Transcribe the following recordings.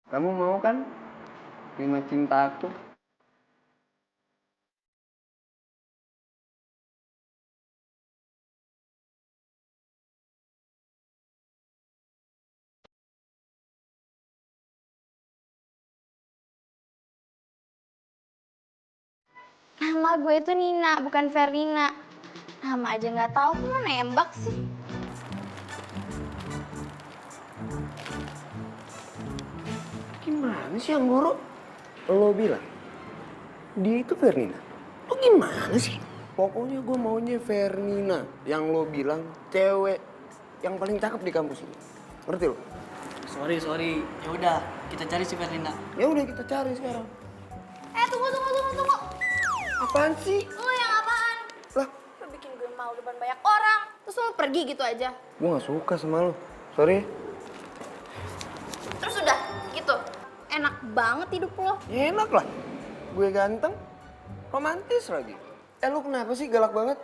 Kamu mau kan terima cinta aku? Nama gue itu Nina, bukan Verina. Nama aja nggak tahu, kok lo nembak sih? Gimana sih yang guru? Lo bilang dia itu Fernina. Lo gimana sih? Pokoknya gue maunya Fernina yang lo bilang cewek yang paling cakep di kampus ini. Ngerti lo? Sorry. Ya udah, kita cari si Ferdinand. Ya udah kita cari sekarang. Tunggu. Apaan sih? Lo yang apaan? Lah, Lo bikin gue malu depan banyak orang, terus lo pergi gitu aja. gue gak suka sama lo. Sorry. Terus udah, gitu. Enak banget hidup lo. Ya enak lah. Gue ganteng, romantis lagi. Lo kenapa sih galak banget?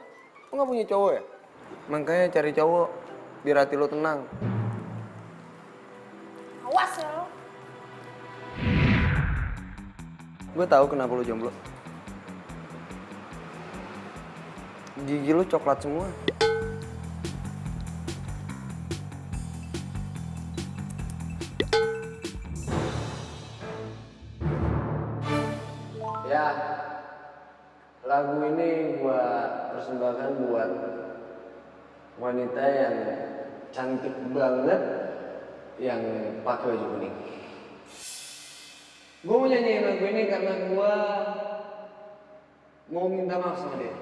Lo gak punya cowok ya? Makanya cari cowok biar hati lo tenang. Awas ya lo. Gue tahu kenapa lo jomblo. Gigi lo coklat semua. Ya, lagu ini gua persembahkan buat wanita yang cantik banget yang pakai baju kuning. Gue mau nyanyiin lagu ini karena gua mau minta maaf sama dia.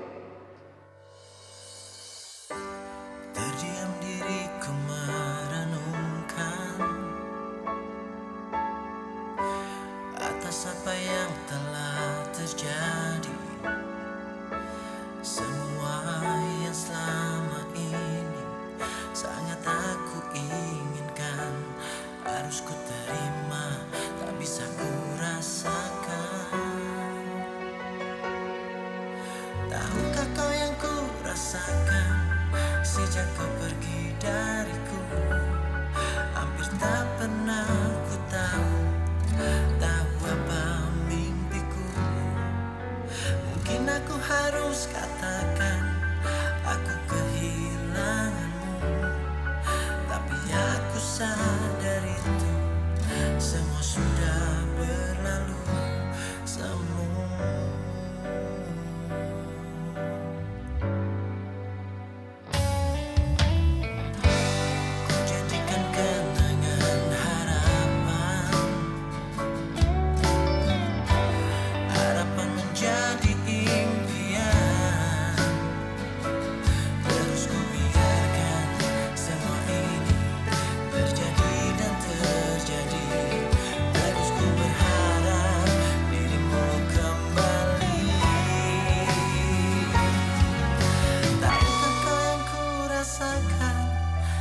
Terdiam diriku merenungkan atas apa yang telah terjadi. Semua yang selama ini sangat aku inginkan, harus ku terima, tak bisa ku rasakan. Tahukah kau yang ku rasakan sejak kau pergi dariku? Hampir tak pernah ku tahu apa mimpiku. Mungkin aku harus katakan aku kehilanganmu, tapi aku sadar itu semua sudah berlalu semua. Ku jadikan kenangan harapan, harapan menjadi impian. Terus ku biarkan semua ini terjadi dan terjadi. Terus ku berharap dirimu kembali. Tahukah kau yang ku rasakan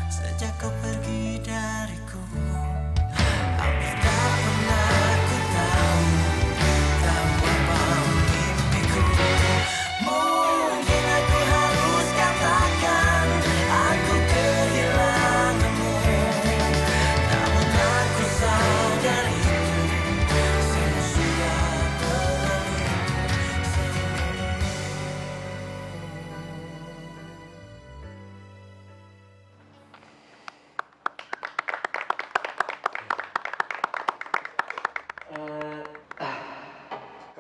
sejak kau pergi dariku? Hampir tak pernah ku tahu apa mimpiku. Mungkin aku harus katakan aku kehilanganmu, namun aku sadar itu semua sudah berlalu.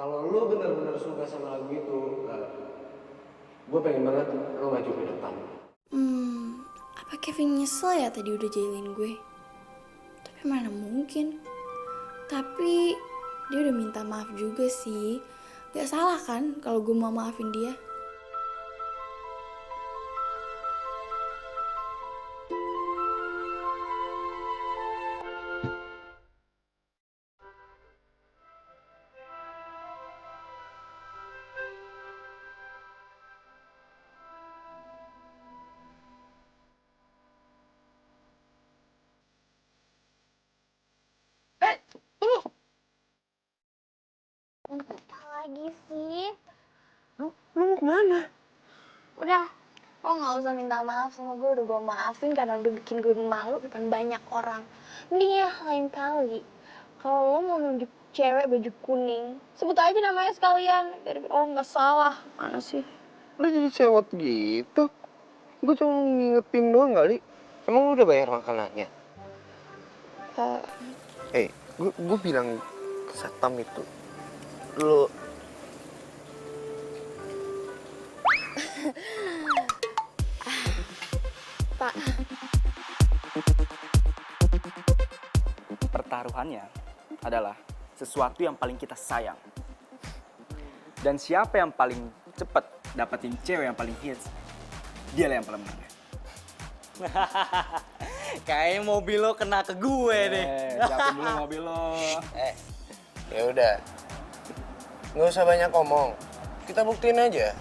Kalau lo benar-benar suka sama lagu itu, gue pengen banget lo maju ke depan. Apa Kevin nyesel ya tadi udah jailin gue? Tapi mana mungkin. Tapi dia udah minta maaf juga sih. Gak salah kan kalau gue mau maafin dia? Apa lagi sih? Lo mau kemana? Udah, lo gak usah minta maaf sama gue. Udah gue maafin karena udah bikin gue malu depan banyak orang. Mending ya lain kali Kalau lo mau nunjuk cewek baju kuning, sebut aja namanya sekalian. Biar oh nggak salah. Mana sih? Lu jadi sewot gitu. Gue cuma ngingetin doang kali. Emang lu udah bayar makanannya? Gue bilang ke satpam itu. Lu... Pak. Pertaruhannya adalah sesuatu yang paling kita sayang. Dan siapa yang paling cepat dapetin cewek yang paling hits, dialah yang paling menang. Kayaknya mobil lo kena ke gue deh. Siapin dulu mobil lo. Ya udah. Nggak usah banyak ngomong. Kita buktiin aja.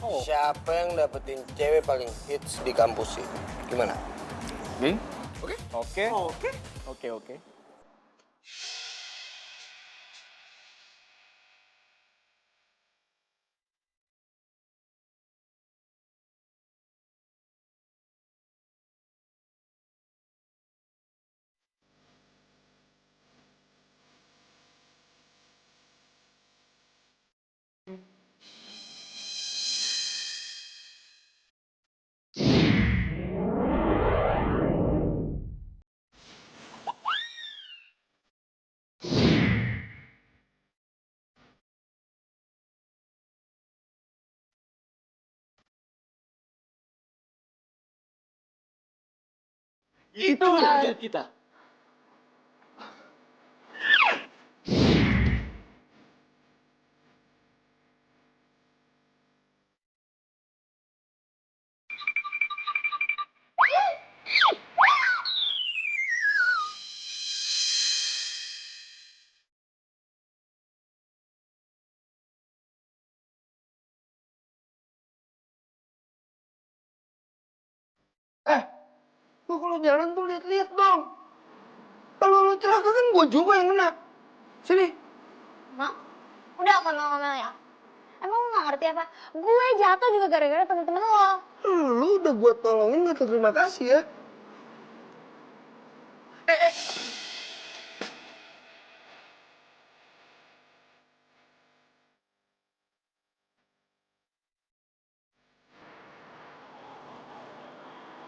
Siapa yang dapetin cewek paling hits di kampus ini? Gimana? Oke? Oke. Itu target kita. Lu kalau jalan tuh lihat-lihat dong. Kalau lu celaka kan gue juga yang kena. Sini. Mak, udah ngomel-ngomel ya. Emang lo gak ngerti apa? Gue jatuh juga gara-gara temen-temen lo. Lu udah gue tolongin nggak terima kasih ya.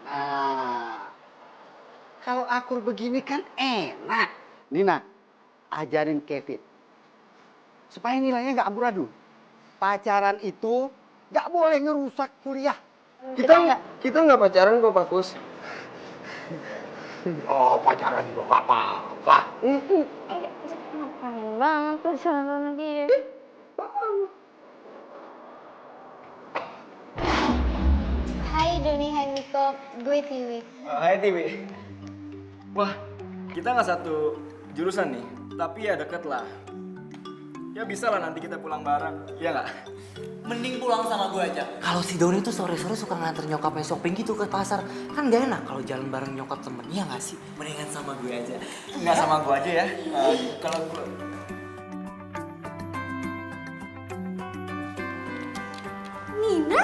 Nah, kalau akur begini kan enak. Nina, ajarin Kevin. Supaya nilainya nggak amburadul. Pacaran itu nggak boleh ngerusak kuliah. Kita nggak pacaran kok, Pak Kus. Oh, pacaran juga nggak apa-apa. Ngapain banget tuh sama dia. Hai Doni, hai Miko, gue Tiwi. Hai Tiwi. Wah, kita nggak satu jurusan nih, tapi ya deket lah. Ya bisa lah nanti kita pulang bareng, iya nggak? Mending pulang sama gue aja. Kalau si Doni tuh sore-sore suka nganter nyokapnya shopping gitu ke pasar. Kan gak enak kalau jalan bareng nyokap temen, iya gak sih? Mendingan sama gue aja. Nggak sama gua aja ya. Kalau gua... Nina?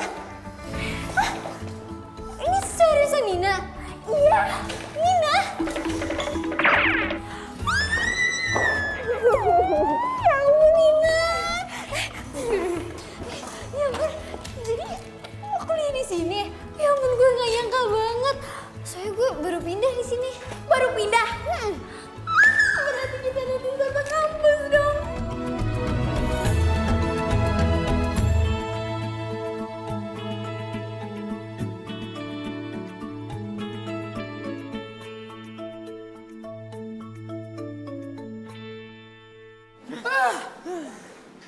Hah? Ini seriusan Nina? Iya, Nina. Ya ampun Nina. Ya ampun, jadi lo kuliah di sini? Ya ampun, gue gak nyangka banget. Soalnya gue baru pindah di sini. Baru pindah? Berarti kita nanti satu kampus dong.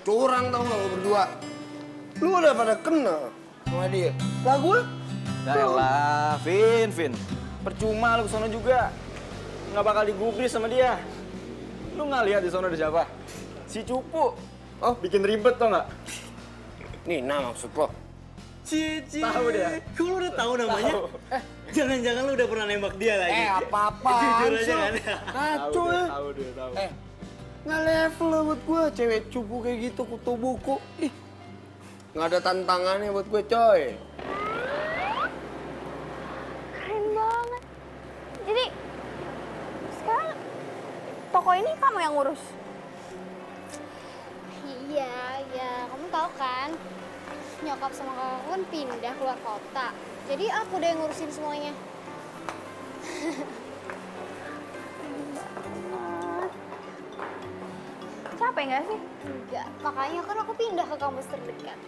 Curang tau gak lo berdua. Lu udah pada kena sama dia. Lah gue? Yaelah, Vin. Percuma lu kesana juga. Nggak bakal digubris sama dia. Lu nggak lihat di sana ada siapa? Si Cupu. Oh, bikin ribet tau nggak? Nina maksud lo? Cici. Tahu dia. Kok lu udah tahu namanya? Jangan-jangan lu udah pernah nembak dia lagi. Apa-apaan Jujur aja sih lo? kan? Kacau ya. Tahu dia. Nggak level lah buat gue. Cewek cupu kayak gitu kutu buku. Ih, nggak ada tantangannya buat gue coy. Keren banget. Jadi sekarang toko ini kamu yang ngurus. Iya, ya kamu tahu kan, nyokap sama kakakku kan pindah keluar kota. Jadi aku deh yang ngurusin semuanya. Capek nggak sih? Enggak, makanya kan aku pindah ke kampus terdekat.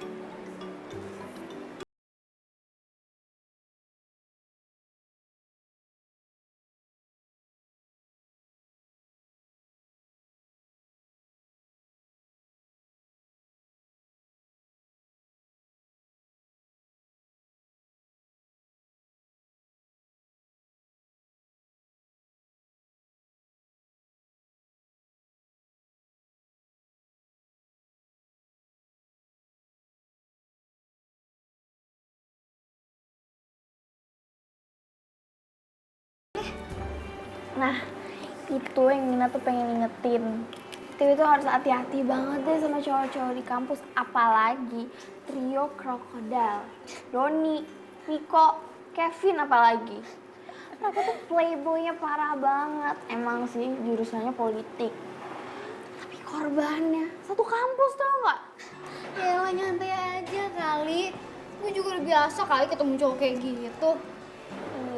Nah, itu yang Nina tuh pengen ingetin. Tiwi tuh harus hati-hati banget deh sama cowok-cowok di kampus. Apalagi trio krokodil. Doni, Niko, Kevin apalagi. Mereka tuh playboynya parah banget. Emang sih jurusannya politik. Tapi korbannya satu kampus tau gak? Ya lah nyantai aja kali. Gue juga udah biasa kali ketemu cowok kayak gitu.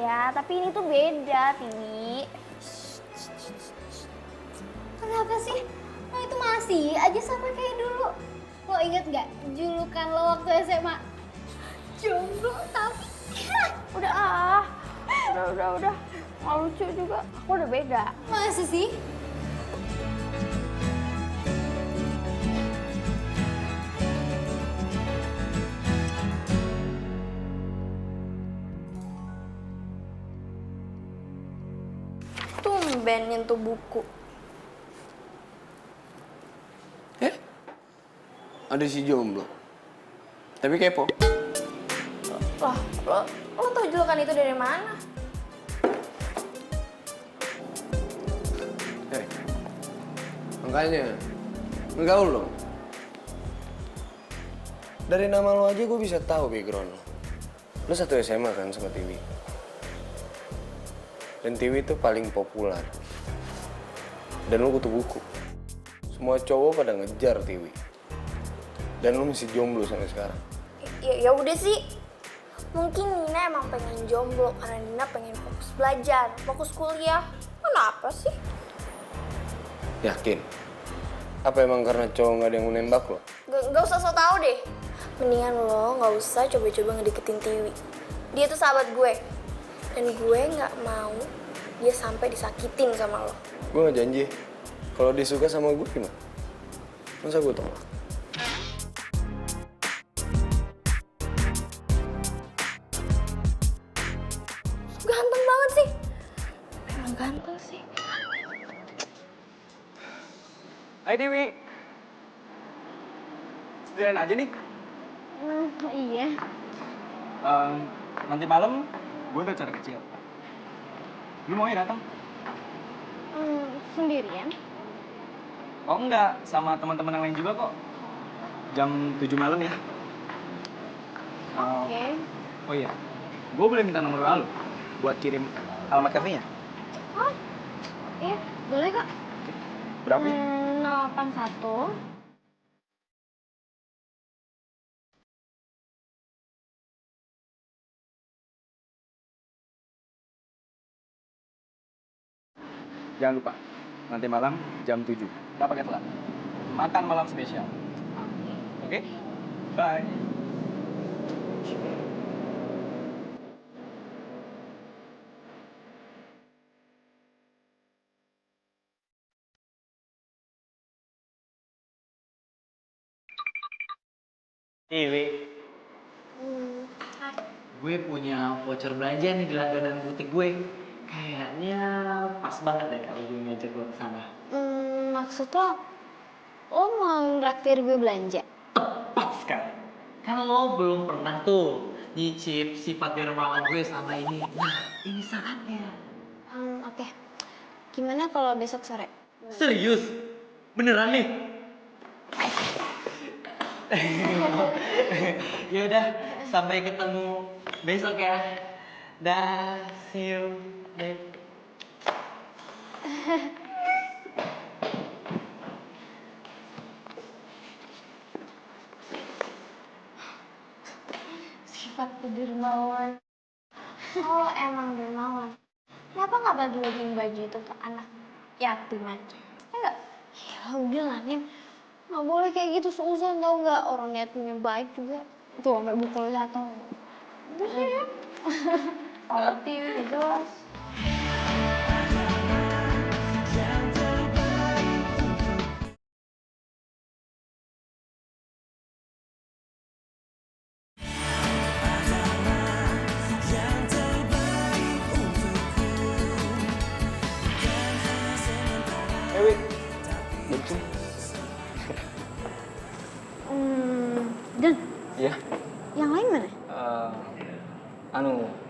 Iya, tapi ini tuh beda, Tiwi. Kenapa sih? Lo itu masih aja sama kayak dulu. Lo inget gak julukan lo waktu SMA? Jomblo tapi... Udah ah. Udah. Nggak lucu juga. Aku udah beda. Masa sih? Tumben nyentuh buku. Ada si jomblo. Tapi kepo. Lah, lo tau julukan itu dari mana? Makanya, ngegaul dong. Dari nama lo aja gue bisa tahu background lo. Lo satu SMA kan sama Tiwi. Dan Tiwi itu paling populer. Dan lo kutu buku. Semua cowok pada ngejar Tiwi. Dan lo masih jomblo sampai sekarang. Ya udah sih. Mungkin Nina emang pengen jomblo karena Nina pengen fokus belajar, fokus kuliah. Kenapa sih? Yakin? Apa emang karena cowok nggak ada yang mau nembak lo? Gak usah so tau deh. Mendingan lo gak usah coba-coba ngedeketin Tiwi. Dia tuh sahabat gue. Dan gue gak mau dia sampai disakitin sama lo. Gue nggak janji. Kalau dia suka sama gue gimana? Masa gue tolak? Ganteng banget sih. Emang ganteng sih. Hai Dewi. Sendirian aja nih. Iya. Nanti malam gue ada acara kecil. Lu mau ya datang? Sendirian? Oh enggak, sama teman-teman yang lain juga kok. Jam 7 malam ya. Oke. Oh iya, gue boleh minta nomor WA lu buat kirim alamat kafenya? Oh, iya, boleh kok. Berapa ya? 081 Jangan lupa, nanti malam jam 7. Nggak pakai telat. Makan malam spesial. Oke? Bye. Dewi, gue punya voucher belanja nih di langganan butik gue. Kayaknya pas banget deh kalau gue ngajak lo ke sana. maksud lo mau nraktir gue belanja? Tepat sekali. Kan lo belum pernah tuh nyicip sifat dermawan gue sama ini. Nah, ini saatnya. Oke. Gimana kalau besok sore? Serius? Beneran nih? Ya udah, sampai ketemu besok ya. Dah, see you. Bye. Sifat dermawan. Oh, emang dermawan. Kenapa nggak bagi-bagiin baju itu ke anak yatim aja? Enggak. Ya udah lah, Nin. Nggak boleh kayak gitu seuzon, tau nggak? Orang yatimnya baik juga. Tuh, sampai bukul jatuh. Udah sih. Ngerti, udah jelas. Wih, bensin. Dan Iya. yang lain mana?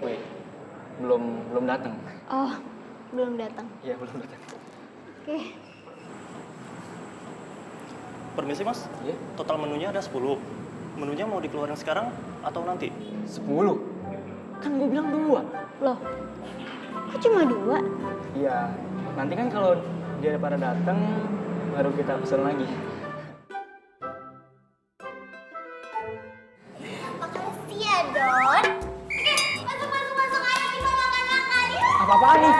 Wih, belum datang. Oh, belum datang. Iya, belum datang. Oke. Permisi mas, Iya, total menunya ada 10. Menunya mau dikeluarin sekarang atau nanti? 10. Kan gue bilang 2. Loh, kok cuma 2? Iya, nanti kan kalau dia pada datang baru kita pesen lagi. Makasih ya, Don. Masuk. Ayo kita makan-makan. Yuk. Apa-apaan nih?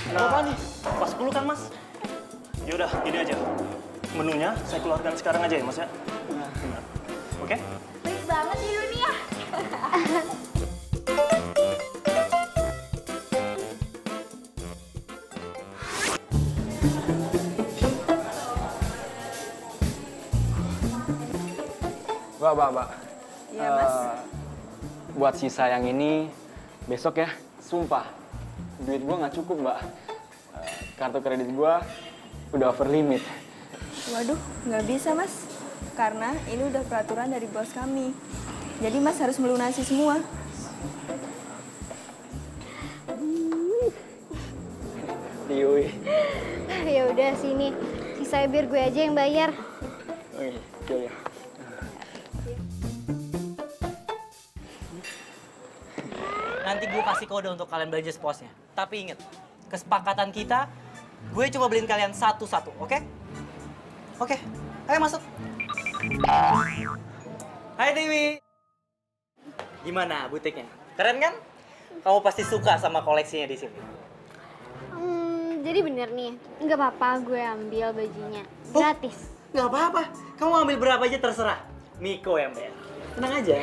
Kenapa nih? Pas 10 kan mas? Yaudah, gini aja. Menunya saya keluarkan sekarang aja ya mas ya? Oke? Baik banget di dunia. Mbak. Iya, Mas. Buat sisa yang ini, besok ya, sumpah. Duit gua nggak cukup, Mbak. Kartu kredit gua udah over limit. Waduh, nggak bisa mas. Karena ini udah peraturan dari bos kami. Jadi mas harus melunasi semua. Yui. Ya udah sini. Sisanya biar gue aja yang bayar. Oke, coba ya. Nanti gue kasih kode untuk kalian belanja sepuasnya. Tapi inget, kesepakatan kita, gue coba beliin kalian satu-satu, oke? Oke, ayo masuk. Hai Dewi. Gimana butiknya? Keren kan? Kamu pasti suka sama koleksinya di sini. Jadi bener nih, nggak apa-apa gue ambil bajunya. Gratis. Nggak apa-apa, kamu ambil berapa aja terserah. Miko yang bayar. Tenang aja.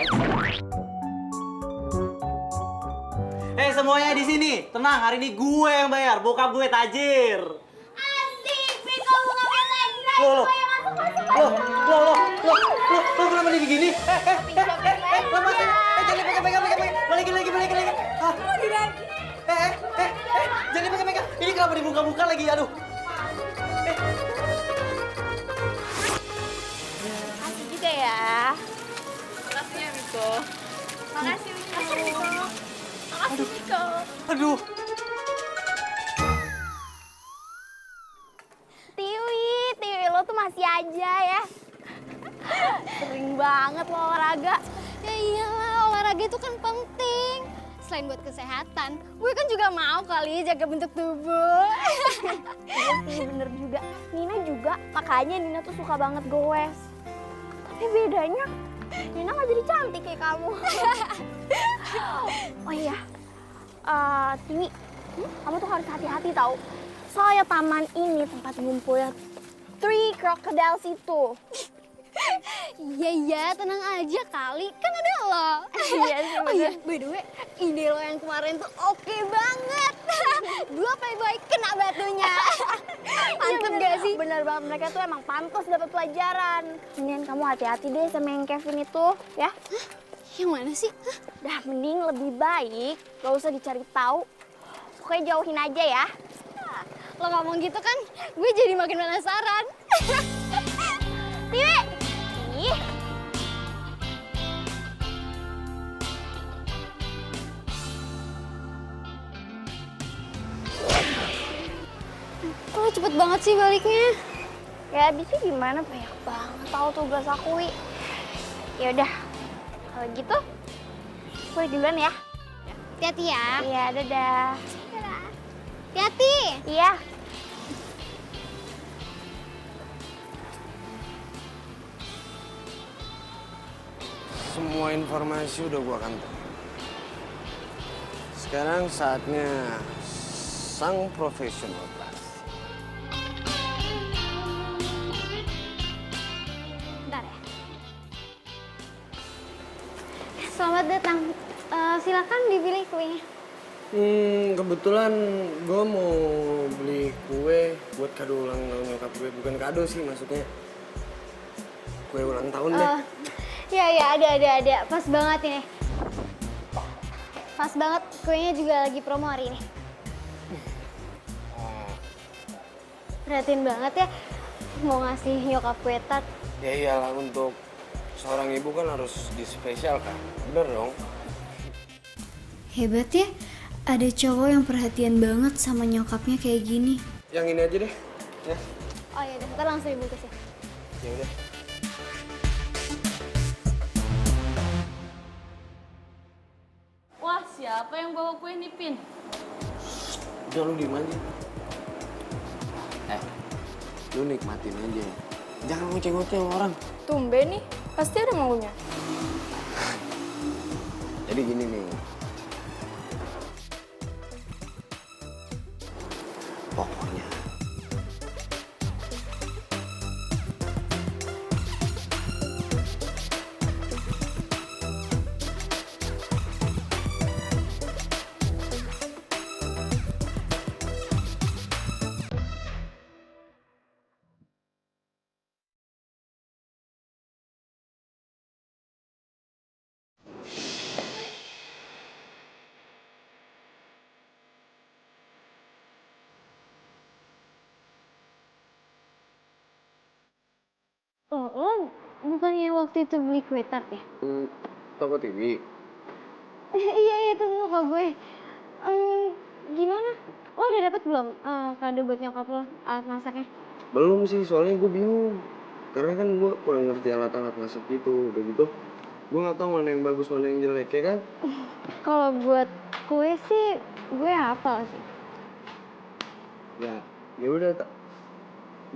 Semuanya di sini, tenang. Hari ini gue yang bayar, bokap gue tajir. Asik, Miko buka lagi. Loh, kenapa dia begini? Lepas, jangan pegang. Balikin lagi. Ah. Jangan pegang. Ini kenapa dibuka-buka lagi, aduh. Asik juga ya. Makasih ya Miko. Makasih, Miko. Makasih, Miko. Aduh. Tiwi, lo tuh masih aja ya. Sering banget lo olahraga. Ya iyalah, olahraga itu kan penting. Selain buat kesehatan, gue kan juga mau kali jaga bentuk tubuh. Iya sih, bener juga. Nina juga, makanya Nina tuh suka banget goes. Tapi bedanya, Nina gak jadi cantik kayak kamu. Oh iya, Tiwi, kamu tuh harus hati-hati tau. Soalnya taman ini tempat ngumpulnya 3 crocodiles itu. Iya, tenang aja kali. Kan ada lo. Iya sih, bener. Oh iya, by the way, ide lo yang kemarin tuh oke banget. 2 playboy kena batunya. Mantep gak sih? Bener banget, mereka tuh emang pantas dapat pelajaran. Mendingan kamu hati-hati deh sama yang Kevin itu, ya. Yang mana sih? Dah, mending lebih baik gak usah dicari tahu. Pokoknya jauhin aja ya. Lo ngomong gitu kan, gue jadi makin penasaran. Tiwi! Ih. Kok cepet banget sih baliknya? Ya abisnya gimana, banyak banget tau tugas aku, Wi. Yaudah, kalau gitu, gue duluan ya. Hati-hati ya. Iya, dadah. Hati-hati. Iya. Semua informasi udah gua kantong. Sekarang saatnya sang profesional kelas. Bentar ya. Selamat datang. Silakan dipilih kuenya. Kebetulan gue mau beli kue buat kado ulang tahun nyokap gue. Bukan kado sih maksudnya. Kue ulang tahun deh. Ya, ada. Pas banget ini. Pas banget, kuenya juga lagi promo hari ini. Perhatiin banget ya, mau ngasih nyokap kue tart. Ya iyalah, untuk seorang ibu kan harus dispesialkan. Bener dong? Hebat ya, ada cowok yang perhatian banget sama nyokapnya kayak gini. Yang ini aja deh. Ya. Oh iya, ntar langsung dibungkus ya. Ya udah. Wah, siapa yang bawa kue nih, Pin? Udah lu diem aja. Lu nikmatin aja. Jangan ngoceh-ngoceh sama orang. Tumben nih, pasti ada maunya. Jadi gini nih. Pokoknya. Lo bukannya waktu itu beli kue tart ya? Toko TV. Iya, itu tuh kok gue. Gimana? Lo udah dapet belum kado buat nyokap lo, alat masaknya? Belum sih, soalnya gue bingung. Karena kan gue kurang ngerti alat-alat masak gitu. Udah gitu, gue gak tahu mana yang bagus, mana yang jelek, ya kan? Kalau buat kue sih, gue hafal sih. Ya udah,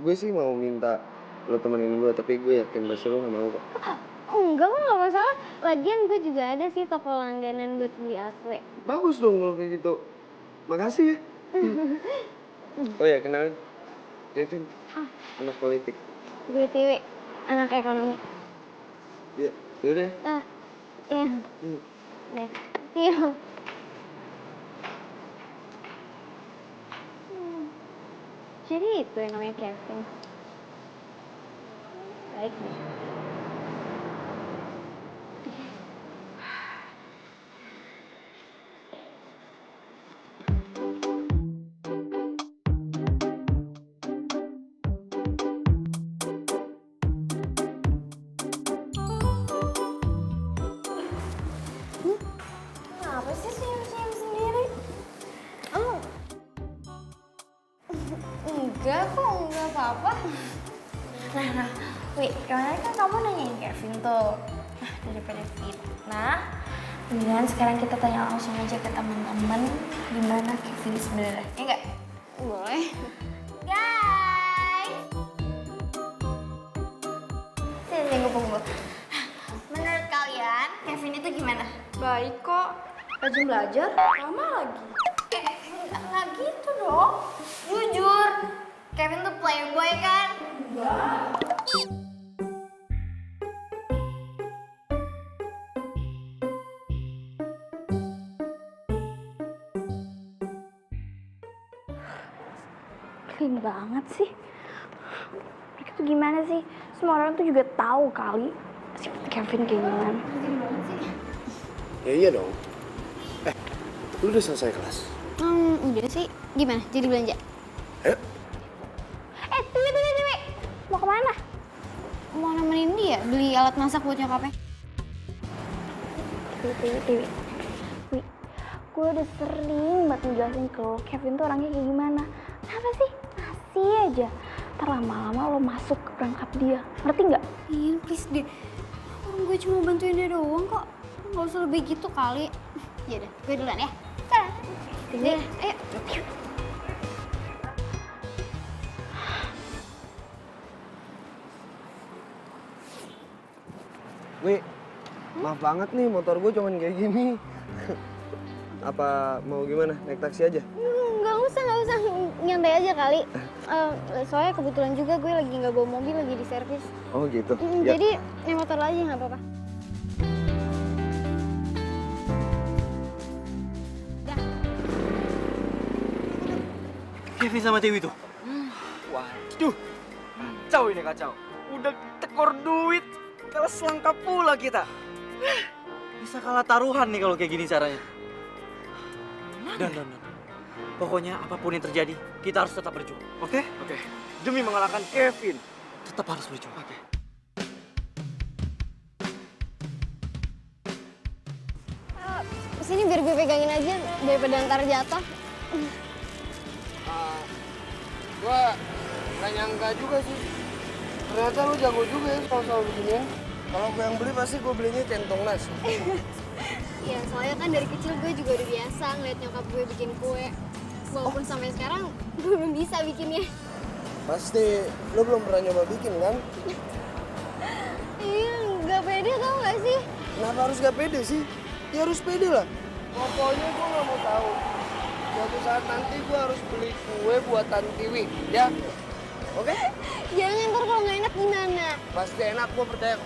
gue sih mau minta lo temenin gue, tapi gue yakin pasti lo gak mau kok. Enggak, kok gak masalah. Lagian gue juga ada sih toko langganan buat beli kue. Bagus dong kalau kayak gitu. Makasih ya. Oh ya, kenalin. Kevin, anak politik. Gue Tiwi, anak ekonomi. Ya, yaudah. Iya. Deh, see you. Jadi itu yang namanya Kevin. Baik deh. Kenapa sih senyum-senyum sendiri? Enggak kok, enggak apa-apa. Nah, Wi, kemarin kan kamu nanyain Kevin tuh. Nah, daripada fitnah, mendingan sekarang kita tanya langsung aja ke teman-teman gimana Kevin sebenarnya. Ya enggak? Boleh. Guys! Sini, tunggu. Menurut kalian, Kevin itu gimana? Baik kok, rajin belajar, lama lagi. Enggak gitu dong. Jujur, Kevin tuh playboy kan? Clean banget sih. Mereka tuh gimana sih? Semua orang tuh juga tahu kali si Kevin kayak gimana. Ya iya dong. Lu udah selesai kelas? Udah sih. Gimana? Jadi belanja? Ayo. Tiwi. Mau kemana? Mau nemenin dia beli alat masak buat nyokapnya. Tiwi. Wi, gue udah sering banget ngejelasin ke lo, Kevin tuh orangnya kayak gimana. Kenapa sih? Masih aja. Ntar lama-lama lo masuk ke perangkap dia. Ngerti nggak? Iya, please deh. Orang gue cuma bantuin dia doang kok. Gak usah lebih gitu kali. Yaudah, gue duluan ya. Tiwi, ayo. Wi, Maaf banget nih, motor gue cuman kayak gini. Apa mau gimana? Naik taksi aja? Nggak usah. Nyantai aja kali. Soalnya kebetulan juga gue lagi nggak bawa mobil, lagi di servis. Oh gitu? Ya. Jadi naik motor aja nggak apa-apa. Kevin sama Dewi tuh. Waduh, kacau ini kacau. Udah tekor duit, kalah selangkap pula kita. Bisa kalah taruhan nih kalau kayak gini caranya. Dan. Pokoknya apapun yang terjadi, kita harus tetap berjuang. Oke? Oke, demi mengalahkan Kevin. Tetap harus berjuang. Oke. Sini biar gue pegangin aja daripada ntar jatuh. Gue gak nyangka juga sih. Ternyata lu jago juga ya soal beginian. Kalau gue yang beli pasti gue belinya centong nasi. Ya soalnya kan dari kecil gue juga udah biasa ngeliat nyokap gue bikin kue. Walaupun sampai sekarang gue belum bisa bikinnya. Pasti lu belum pernah nyoba bikin kan? Iya, nggak pede tau gak sih? Kenapa harus gak pede sih? Ya harus pede lah. Pokoknya gue gak mau tahu. Suatu saat nanti gue harus beli kue buatan Tiwi, ya? Oke? Jangan, ntar kalau nggak enak gimana? Pasti enak, gue percaya.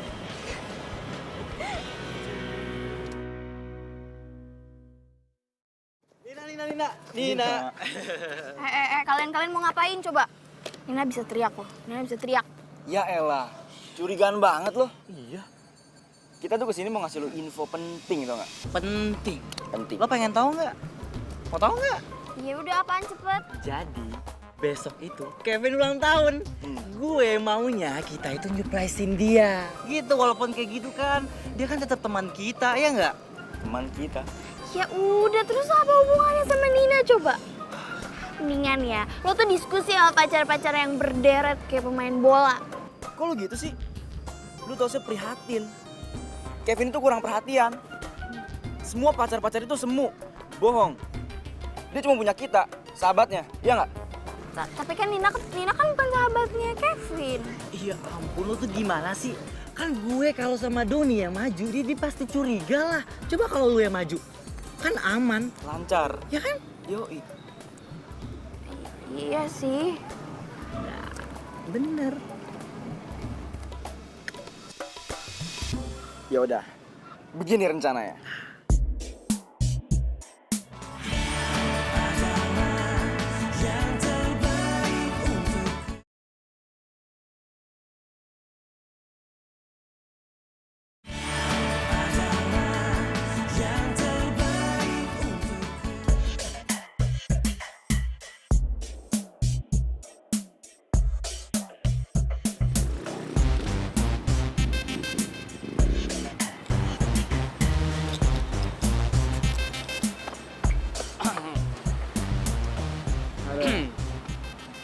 Nina. Kalian mau ngapain coba? Nina bisa teriak loh. Nina bisa teriak. Ya elah, curigaan banget loh. Iya. Kita tuh kesini mau ngasih lo info penting tau gak? Penting. Penting. Lo pengen tahu nggak? Mau tahu nggak? Ya udah apaan cepet. Jadi besok itu Kevin ulang tahun. Gue maunya kita itu nyuprisein dia. Gitu walaupun kayak gitu kan, dia kan tetap teman kita, ya nggak? Teman kita. Ya udah, terus apa hubungannya sama Nina coba? Mendingan ya, lo tuh diskusi sama pacar-pacar yang berderet kayak pemain bola. Kok lo gitu sih? Lu tau sih prihatin. Kevin tuh kurang perhatian. Semua pacar-pacar itu semu. Bohong. Dia cuma punya kita, sahabatnya. Iya nggak? Tapi kan Nina kan bukan sahabatnya Kevin. Iya ampun, lo tuh gimana sih? Kan gue kalau sama Doni yang maju, dia pasti curiga lah. Coba kalau lu yang maju, kan aman. Lancar. Ya kan? Yoi. Iya sih. Bener. Ya udah. Begini rencananya.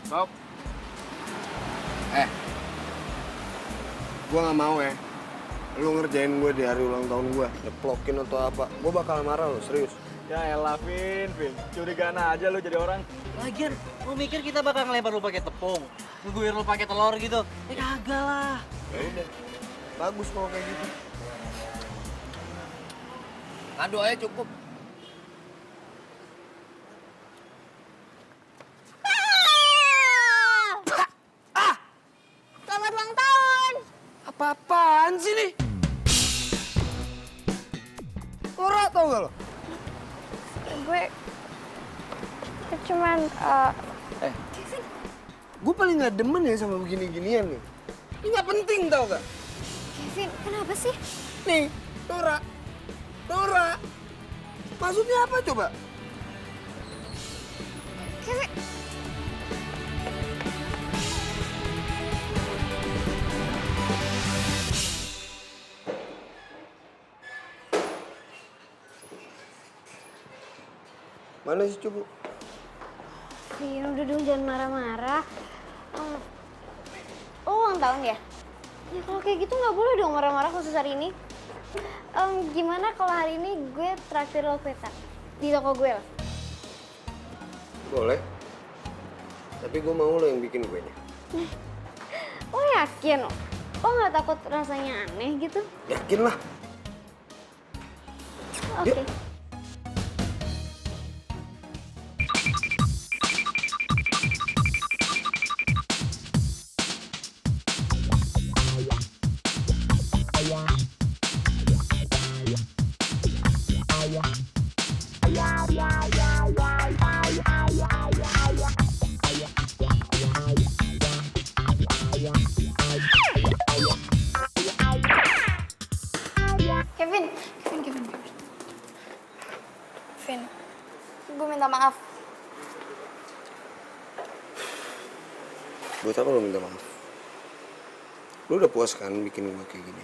Stop. Gue gak mau ya. Lu ngerjain gue di hari ulang tahun gue. Ngeplokin atau apa. Gue bakal marah lo, serius. Ya elah, Vin. Curigaan aja lu jadi orang. Lagian, lu mikir kita bakal ngelempar lu pakai tepung, ngeguir lu pakai telur gitu? Kagak lah. Ya udah. Bagus kalau kayak gitu. Kado aja cukup. Selamat ulang tahun. Apa-apaan sih nih? Norak tau gak lo? Gue cuman Gue paling gak demen ya sama begini-ginian nih. Ini gak penting tau gak? Kevin, kenapa sih? Nih, Nora. Maksudnya apa coba? Kevin. Mana sih Cupu? Vin, udah dong jangan marah-marah. Lo ulang tahun ya? Ya kalau kayak gitu nggak boleh dong marah-marah khusus hari ini. Gimana kalau hari ini gue traktir lo peta di toko gue lah? Boleh. Tapi gue mau lo yang bikin kuenya. Lo yakin? Lo nggak takut rasanya aneh gitu? Yakin lah. Oke. Kevin, Vin, gue minta maaf. Buat apa lo minta maaf? Lo udah puas kan bikin gue kayak gini?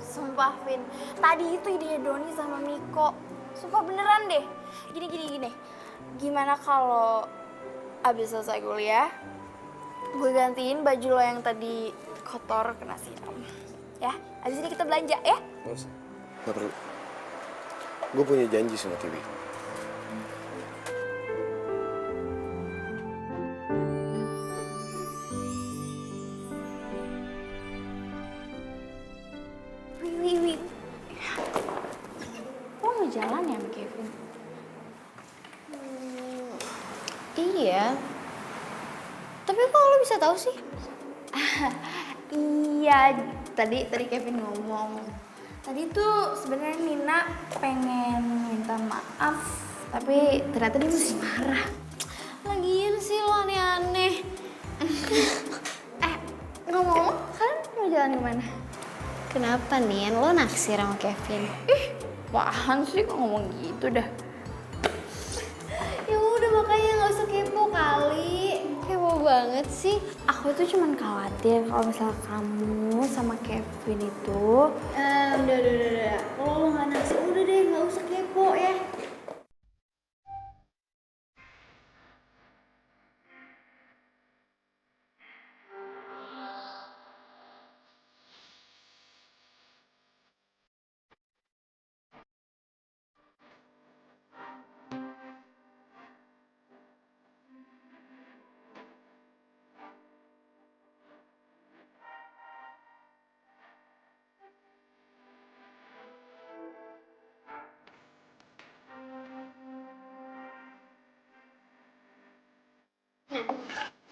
Sumpah, Vin. Tadi itu ide Doni sama Miko. Sumpah beneran deh. Gini. Gimana kalau abis selesai kuliah, gue gantiin baju lo yang tadi kotor kena siram. Ya, abis ini kita belanja ya. Nggak usah. Nggak perlu. Gue punya janji sama Tiwi. Wih. Lo mau jalan ya sama Kevin? Iya. Tapi kok lo bisa tahu sih? Iya, tadi Kevin ngomong. Tadi tuh sebenarnya Nina pengen minta maaf, tapi ternyata dia masih marah. Lagian sih lo aneh-aneh. Ngomong, kalian mau jalan kemana? Kenapa nih? Lo naksir sama Kevin? Apaan sih kok ngomong gitu dah? Ya udah makanya nggak usah kepo kali. Kepo banget sih. Aku tuh cuman khawatir kalau misalnya kamu sama Kevin itu Udah. Kalau lo nggak naksir, udah deh nggak usah kepo ya.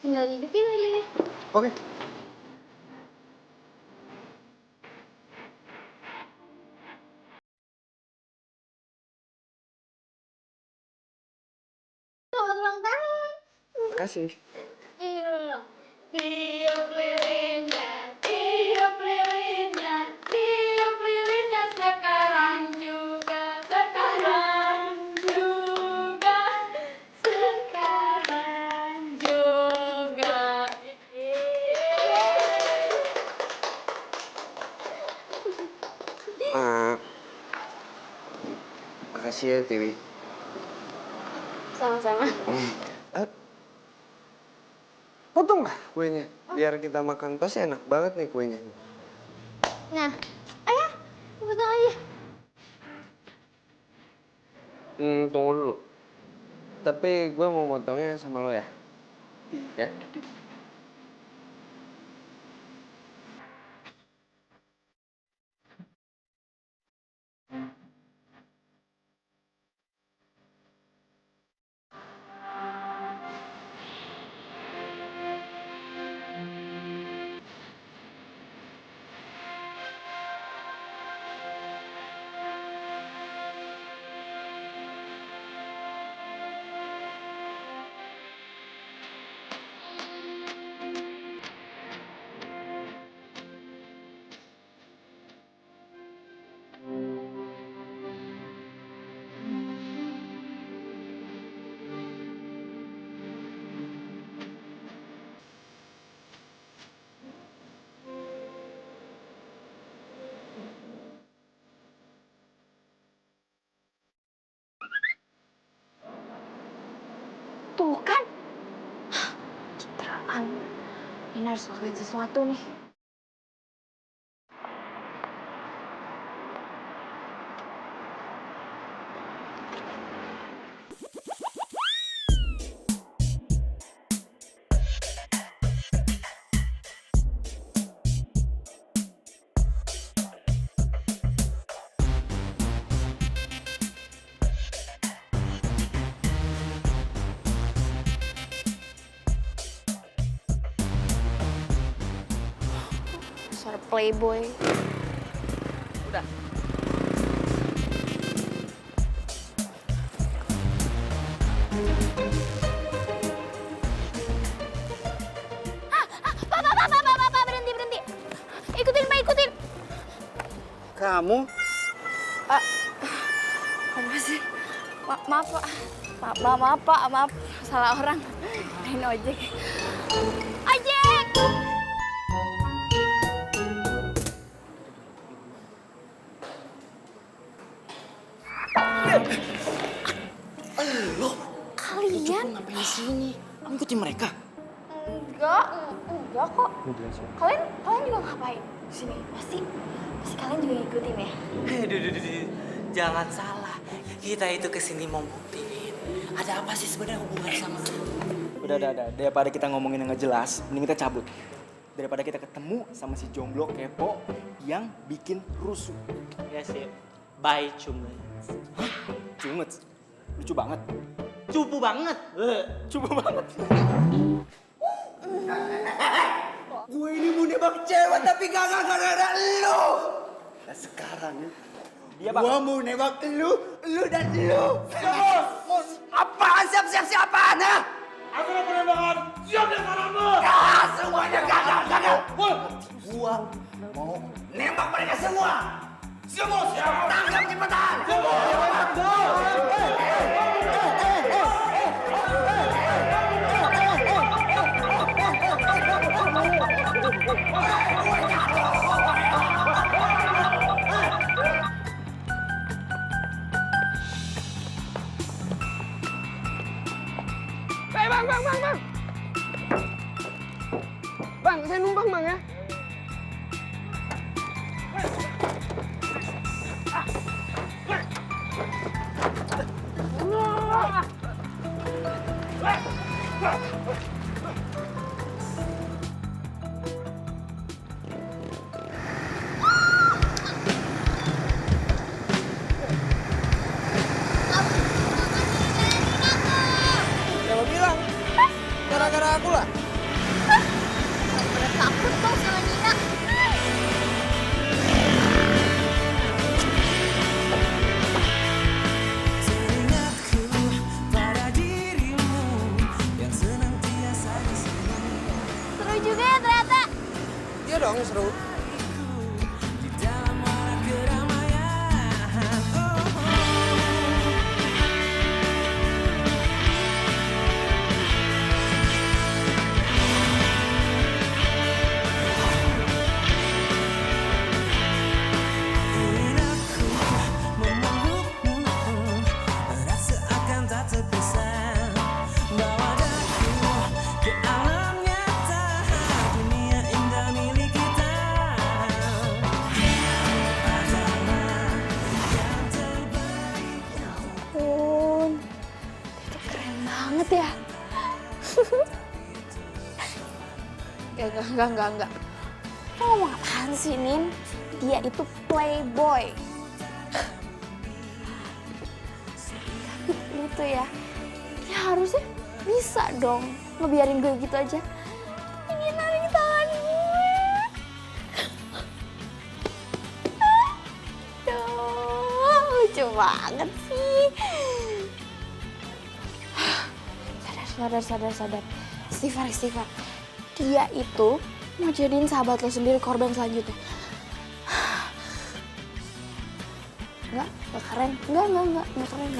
Tinggal dipilih. Oke. Selamat ulang tahun. Makasih. Tiup lilinnya sekarang juga. Makasih ya, Tiwi. Sama-sama. Potong lah kuenya, biar kita makan. Pasti enak banget nih kuenya. Nah, ayo, potong aja. Tunggu dulu. Tapi gue mau motongnya sama lo ya. Ya? Tuh kan. Citraan. Ini harus lakuin sesuatu nih. playboy. Udah. Pak, berhenti. Ikutin, Pak, ikutin. Kamu? Apa sih? Maaf, Pak. Maaf, Pak. Maaf, salah orang. Main ojek. Ojek! Kalian? Ngapain di sini? Kamu ikutin mereka? Enggak kok. Kalian juga ngapain di sini? Pasti kalian juga ngikutin ya? Duh. Jangan salah. Kita itu kesini mau buktiin. Ada apa sih sebenarnya hubungan sama Udah. Daripada kita ngomongin yang nggak jelas, mending kita cabut. Daripada kita ketemu sama si jomblo kepo yang bikin rusuh. Ya sih. Bye, Cumet. Cumet. Lucu banget. Cupu banget. Cupu banget. Gue ini mau nembak cewek tapi gak gara-gara lu. Nah sekarang Dia bang. gue mau nembak lu dan lu. Apaan siap-apaan ha? Aku udah penembakan. Siap deh saranmu. Ah, semuanya gagal. Gua mau nembak mereka semua. Semua tangkap cepetan. Bang. Bang, saya numpang bang ya. Ya lo bilang, gara-gara aku lah. Takut kok sama Nina. Teringatku pada dirimu yang senantiasa di sini. Seru juga ya ternyata. Iya dong seru. Di dalam warak keramaian. Ingin aku memelukmu, rasa akan tak terpisah. Bawa daku ke alam nyata, dunia indah milik kita. Adalah yang terbaik. Ampun, itu keren banget ya. Enggak. Lo ngomong apaan sih, Nin? Dia itu playboy. Tapi lu tuh ya harusnya bisa dong ngebiarin gue gitu aja. Ini narik tangan gue. Aduh, lucu banget sih. Sadar. Istighfar. Dia itu mau jadiin sahabat lo sendiri korban selanjutnya. Enggak keren. Enggak keren.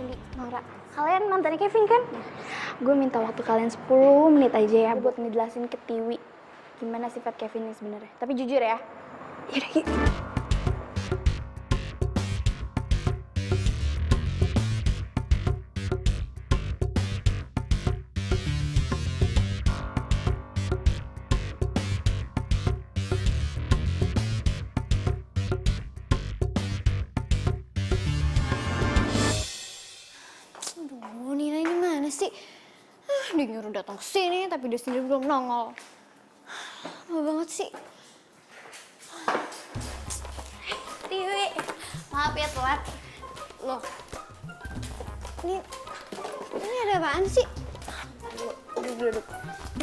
Cindy, Nora, kalian mantannya Kevin kan? Gue minta waktu kalian 10 menit aja ya buat ngejelasin ke Tiwi gimana sifat Kevin ini sebenarnya. Tapi jujur ya. Yaudah, yuk. Aduh, Nina ini mana sih? Dia nyuruh datang sini tapi dia sendiri belum nongol. Lama banget sih. Tiwi, maaf ya telat. Loh, ini ada apaan sih? Duduk.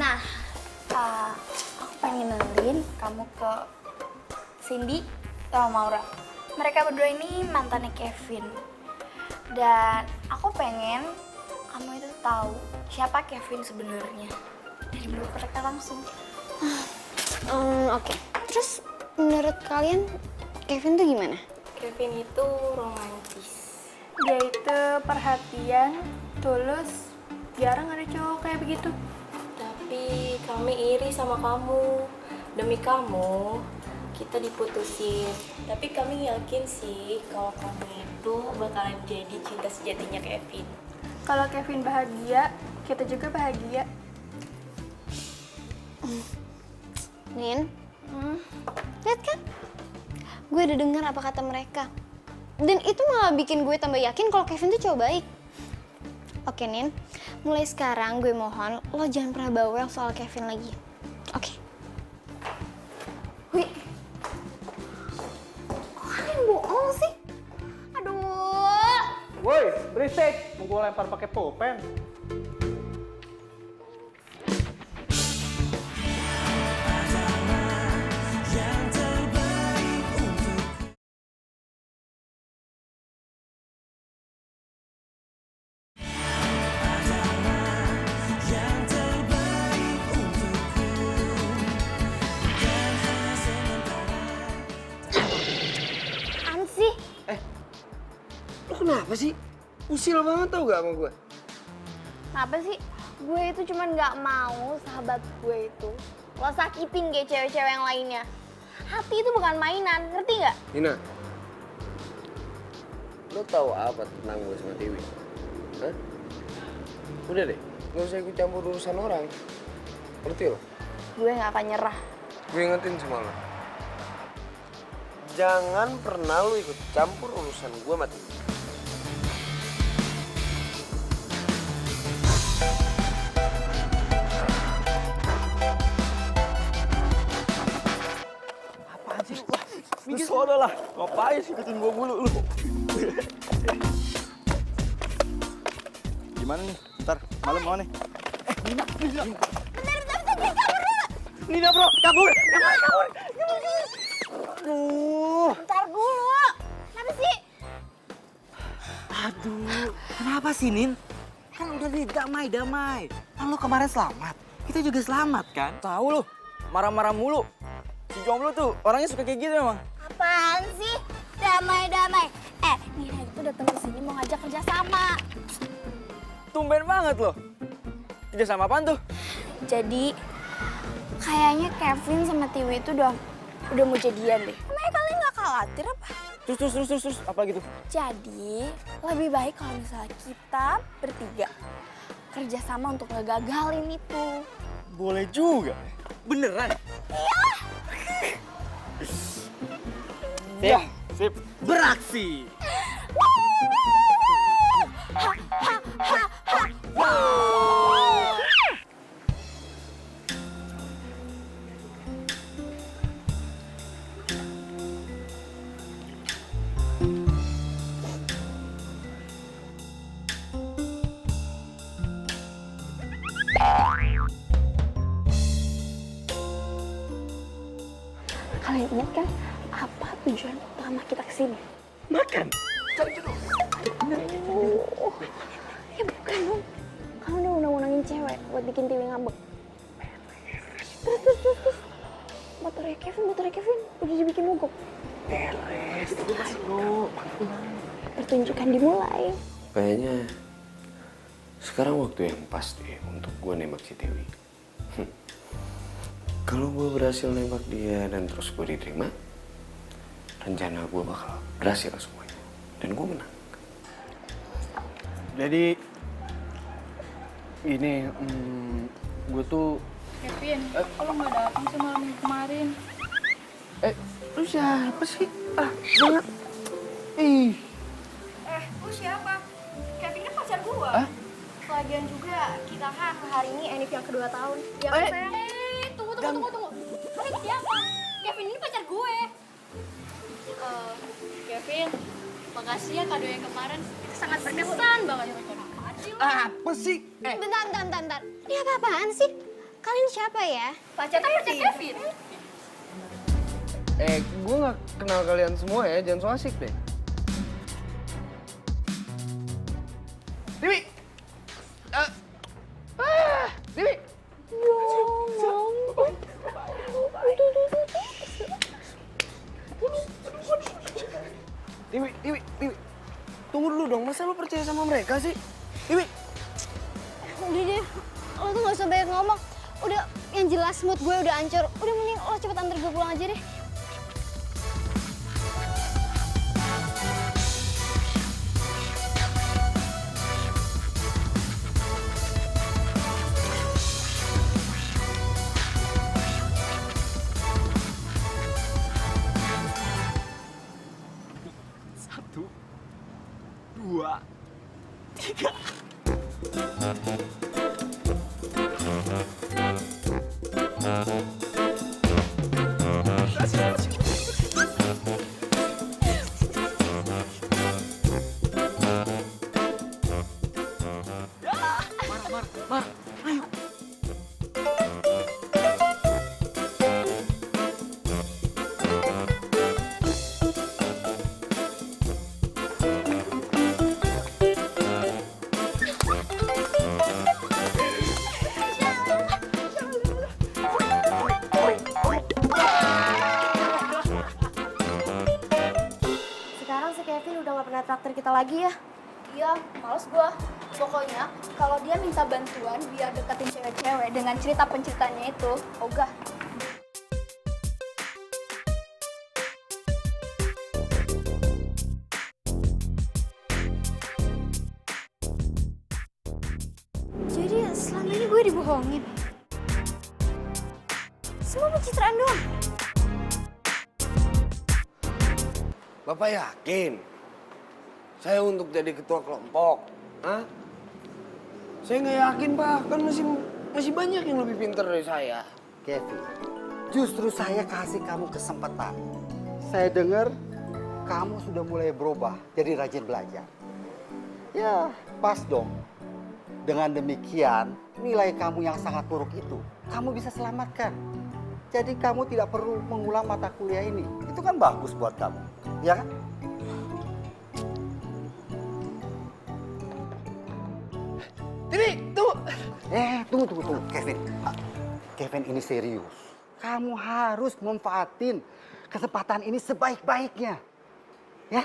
Nah, aku pengen kenalin kamu ke Cindy sama Maura. Mereka berdua ini mantannya Kevin. Dan aku pengen kamu itu tahu siapa Kevin sebenarnya dari mulut mereka langsung. Oke. Terus menurut kalian Kevin tuh gimana? Kevin itu romantis. Dia itu perhatian, tulus, jarang ada cowok kayak begitu. Tapi kami iri sama kamu. Demi kamu, kita diputusin. Tapi kami yakin sih kalau kamu itu bakalan jadi cinta sejatinya Kevin. Kalau Kevin bahagia, kita juga bahagia. Nin, lihat kan? Gue udah dengar apa kata mereka. Dan itu malah bikin gue tambah yakin kalau Kevin tuh cowok baik. Oke, Nin. Mulai sekarang gue mohon lo jangan pernah bawel soal Kevin lagi. Oke. Wih, kok kalian bohong sih? Aduh. Woi, berisik. Mau gue lempar pakai pulpen. Apaan sih? Lo kenapa sih? Usil banget tau gak sama gue? Kenapa sih? Gue itu cuman gak mau sahabat gue itu lo sakitin kayak cewek-cewek yang lainnya. Hati itu bukan mainan, ngerti gak? Nina, lo tahu apa tentang gue sama Tiwi? Hah? Udah deh, gak usah ikut campur urusan orang. Ngerti lo? Gue gak akan nyerah. Gue ingetin sama lo. Jangan pernah lo ikut campur urusan gue sama Tiwi. Lu sono lah, ngapain sih ikutin gua mulu lu? Gimana nih? Ntar malam mau nih? Nina bro, kabur. Kabur. Aduh, Bentar dulu. Kenapa sih? Aduh, kenapa sih, Nin? Kan udah damai-damai. Kan lu kemarin selamat. Kita juga selamat, kan? tahu lu, marah-marah mulu. Si jomblo tuh orangnya suka kayak gitu emang. Apaan sih? Damai-damai. Nina itu datang ke sini mau ngajak kerja sama. Tumben banget loh. Kerja sama apaan tuh? Jadi kayaknya Kevin sama Tiwi itu udah mau jadian deh. Emangnya kalian gak khawatir apa? Terus, apa gitu? Jadi lebih baik kalau misalnya kita bertiga kerja sama untuk ngegagalin itu. Boleh juga. Beneran? Iya. Sip. Beraksi! Kalian ingat kan apa tujuan utama kita kesini? Makan. Ya bukan dong. Kamu udah undang-undangin cewek buat bikin Tiwi ngambek. Terus. Motornya Kevin udah dibikin mogok. Pertunjukan dimulai. Kayaknya sekarang waktu yang pas deh untuk gue nembak si Tiwi. Kalau gue berhasil nembak dia dan terus gue diterima, rencana gue bakal berhasil semuanya. Dan gue menang. Jadi ini gue tuh Kevin, lo nggak datang sih malam kemarin? Lu siapa sih? Jangan. Ih. Lu siapa? Kevin kan pacar gua. Lagian juga kita kan hari ini Enif yang kedua tahun. Ya kan sayang? Tunggu. Kalian siapa? Kevin ini pacar gue. Kevin, makasih ya kado yang kemarin. Sangat berkesan banget. apa sih? Bentar. Ini apa-apaan sih? Kalian siapa ya? Pacar Kevin. Gue nggak kenal kalian semua ya, jangan so asik deh. Dewi! Dewi! Dewi. Tunggu dulu dong, masa lo percaya sama mereka sih? Dewi! Udah deh, lo tuh gak usah banyak ngomong. Udah, yang jelas mood gue udah hancur. Udah mending lo cepet antar gue pulang aja deh. Satu, dua, tiga. Sekarang si Kevin udah gak pernah traktir kita lagi ya. Iya, males gua. Pokoknya kalau dia minta bantuan biar deketin cewek-cewek dengan cerita penceritannya itu, ogah. Jadi selama ini gue dibohongin. Semua pencitraan doang. Bapak yakin saya untuk jadi ketua kelompok? Hah? Saya nggak yakin, Pak. Kan masih banyak yang lebih pintar dari saya. Kevin, justru saya kasih kamu kesempatan. Saya dengar kamu sudah mulai berubah jadi rajin belajar. Ya, pas dong. Dengan demikian, nilai kamu yang sangat buruk itu, kamu bisa selamatkan. Jadi kamu tidak perlu mengulang mata kuliah ini. Itu kan bagus buat kamu, ya kan? Ini, tunggu. Tunggu, Kevin. Kevin, ini serius. Kamu harus manfaatin kesempatan ini sebaik-baiknya. Ya?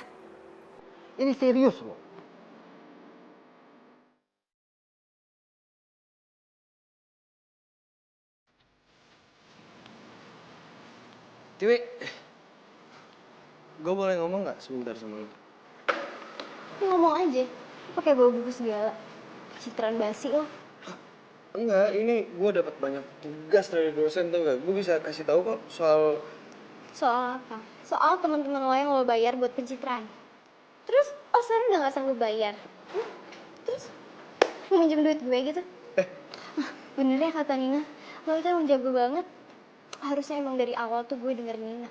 Ini serius loh. Tiwi, gue boleh ngomong nggak sebentar sama lu? Ngomong aja, pakai bawa buku segala. Citraan basi lo. Enggak, ini gue dapat banyak tugas dari dosen tuh gak? Gue bisa kasih tahu kok soal... Soal apa? Soal teman-teman lo yang lo bayar buat pencitraan. Terus, sekarang udah gak sanggup bayar. Terus, mau minjem duit gue gitu? Bener ya kata Nina, lo itu emang jago banget. Harusnya emang dari awal tuh gue dengerin Nina.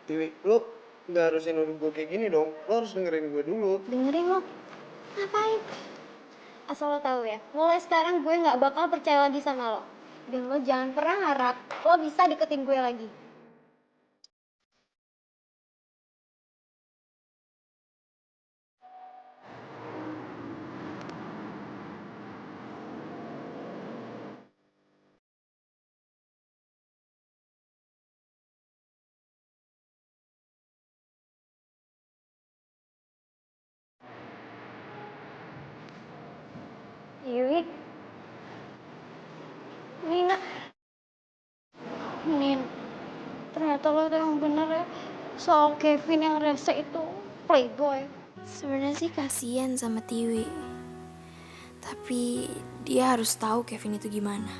Tiwi, lo nggak harusnya nuduh gue kayak gini dong. Lo harus dengerin gue dulu. Dengerin lo? Ngapain? Asal lo tahu ya, mulai sekarang gue nggak bakal percaya lagi sama lo. Dan lo jangan pernah harap lo bisa deketin gue lagi. Yui, Nina, ternyata lo tuh yang bener ya soal Kevin yang rese itu playboy. Sebenarnya sih kasihan sama Tiwi. Tapi dia harus tahu Kevin itu gimana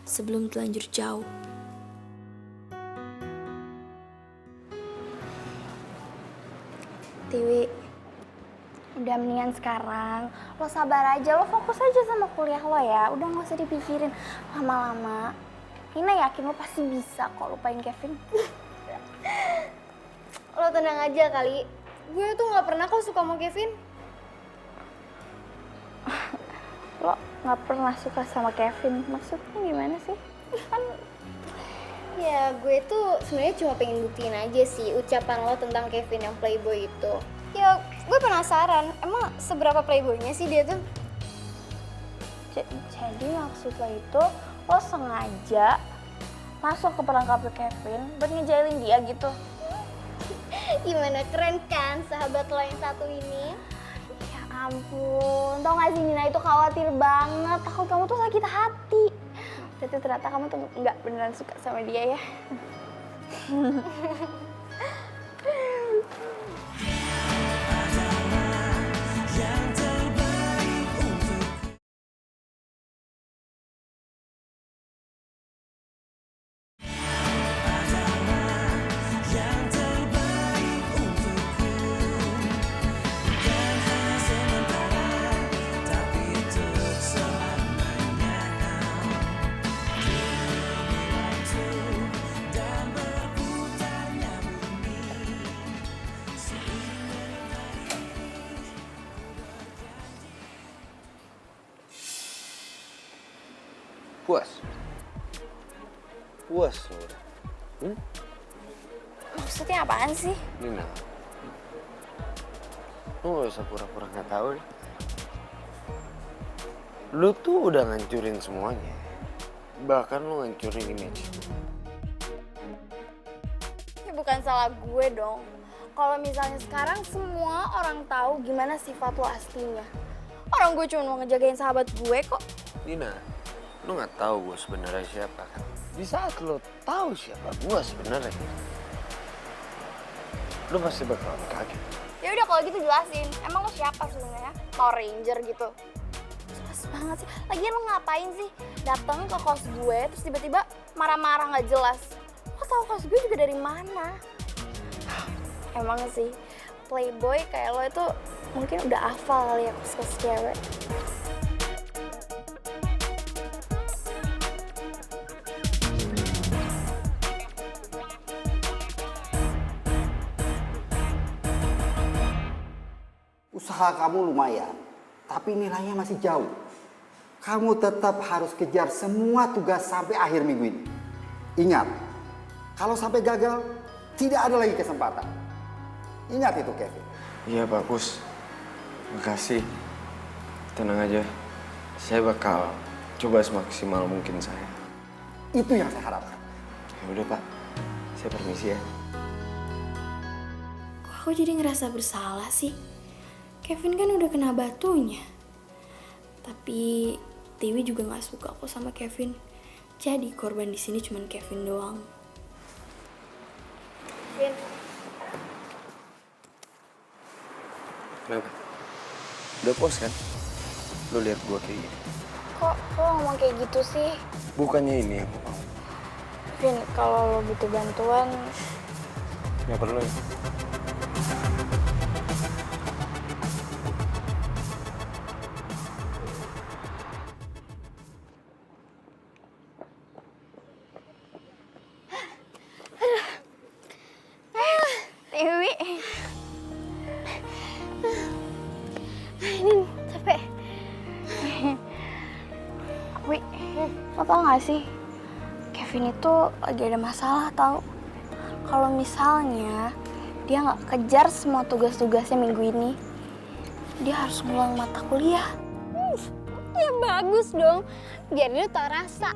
sebelum terlanjur jauh. Tiwi, udah mendingan sekarang lo sabar aja, lo fokus aja sama kuliah lo ya. Udah gak usah dipikirin lama-lama. Nina yakin lo pasti bisa kok lupain Kevin. Lo tenang aja kali, gue tuh gak pernah kok suka sama Kevin. Lo gak pernah suka sama Kevin, maksudnya gimana sih? Ya, gue tuh sebenarnya cuma pengen buktiin aja sih ucapan lo tentang Kevin yang playboy itu. Ya, gue penasaran, emang seberapa playboynya sih dia tuh? Jadi maksud lo itu lo sengaja masuk ke perangkapnya Kevin buat ngejailin dia gitu? Gimana, keren kan sahabat lo yang satu ini? Ya ampun, tau gak sih Nina itu khawatir banget, takut kamu tuh sakit hati. Tapi ternyata kamu tuh nggak beneran suka sama dia ya. Puas? Puas lo udah? Maksudnya apaan sih? Nina, lu gak usah pura-pura gak tahu deh. Lu tuh udah ngancurin semuanya. Bahkan lu ngancurin image. Ya bukan salah gue dong. Kalau misalnya sekarang semua orang tahu gimana sifat lo aslinya. Orang gue cuma mau ngejagain sahabat gue kok. Nina, lu gak tahu gue sebenarnya siapa kan? Di saat lu tahu siapa gue sebenarnya, lu pasti bakalan kaget. Ya udah kalau gitu jelasin. Emang lo siapa sebenarnya? Power Ranger gitu. Jelas banget sih. Lagian lo ngapain sih dateng ke kos gue terus tiba-tiba marah-marah nggak jelas? Lo tau kos gue juga dari mana? Emang sih playboy kayak lo itu mungkin udah hafal kali ya kos-kos cewek. Usaha kamu lumayan, tapi nilainya masih jauh. Kamu tetap harus kejar semua tugas sampai akhir minggu ini. Ingat, kalau sampai gagal, tidak ada lagi kesempatan. Ingat itu, Kevin. Iya, bagus. Makasih. Tenang aja. Saya bakal coba semaksimal mungkin saya. Itu yang saya harapkan. Ya udah, Pak. Saya permisi ya. Kok aku jadi ngerasa bersalah sih? Kevin kan udah kena batunya. Tapi Dewi juga nggak suka kok sama Kevin. Jadi korban di sini cuma Kevin doang. Vin, Kenapa? Udah puas kan? Lo lihat gua kayak gini. kok lo ngomong kayak gitu sih? Bukannya ini yang aku mau. Vin, kalau lo butuh bantuan, Nggak perlu ya. Dewi. Ini capek. Wi, lo tau gak sih? Kevin itu lagi ada masalah tau. Kalau misalnya dia nggak kejar semua tugas-tugasnya minggu ini, dia harus ngulang mata kuliah. Ya bagus dong, biar dia tak rasa.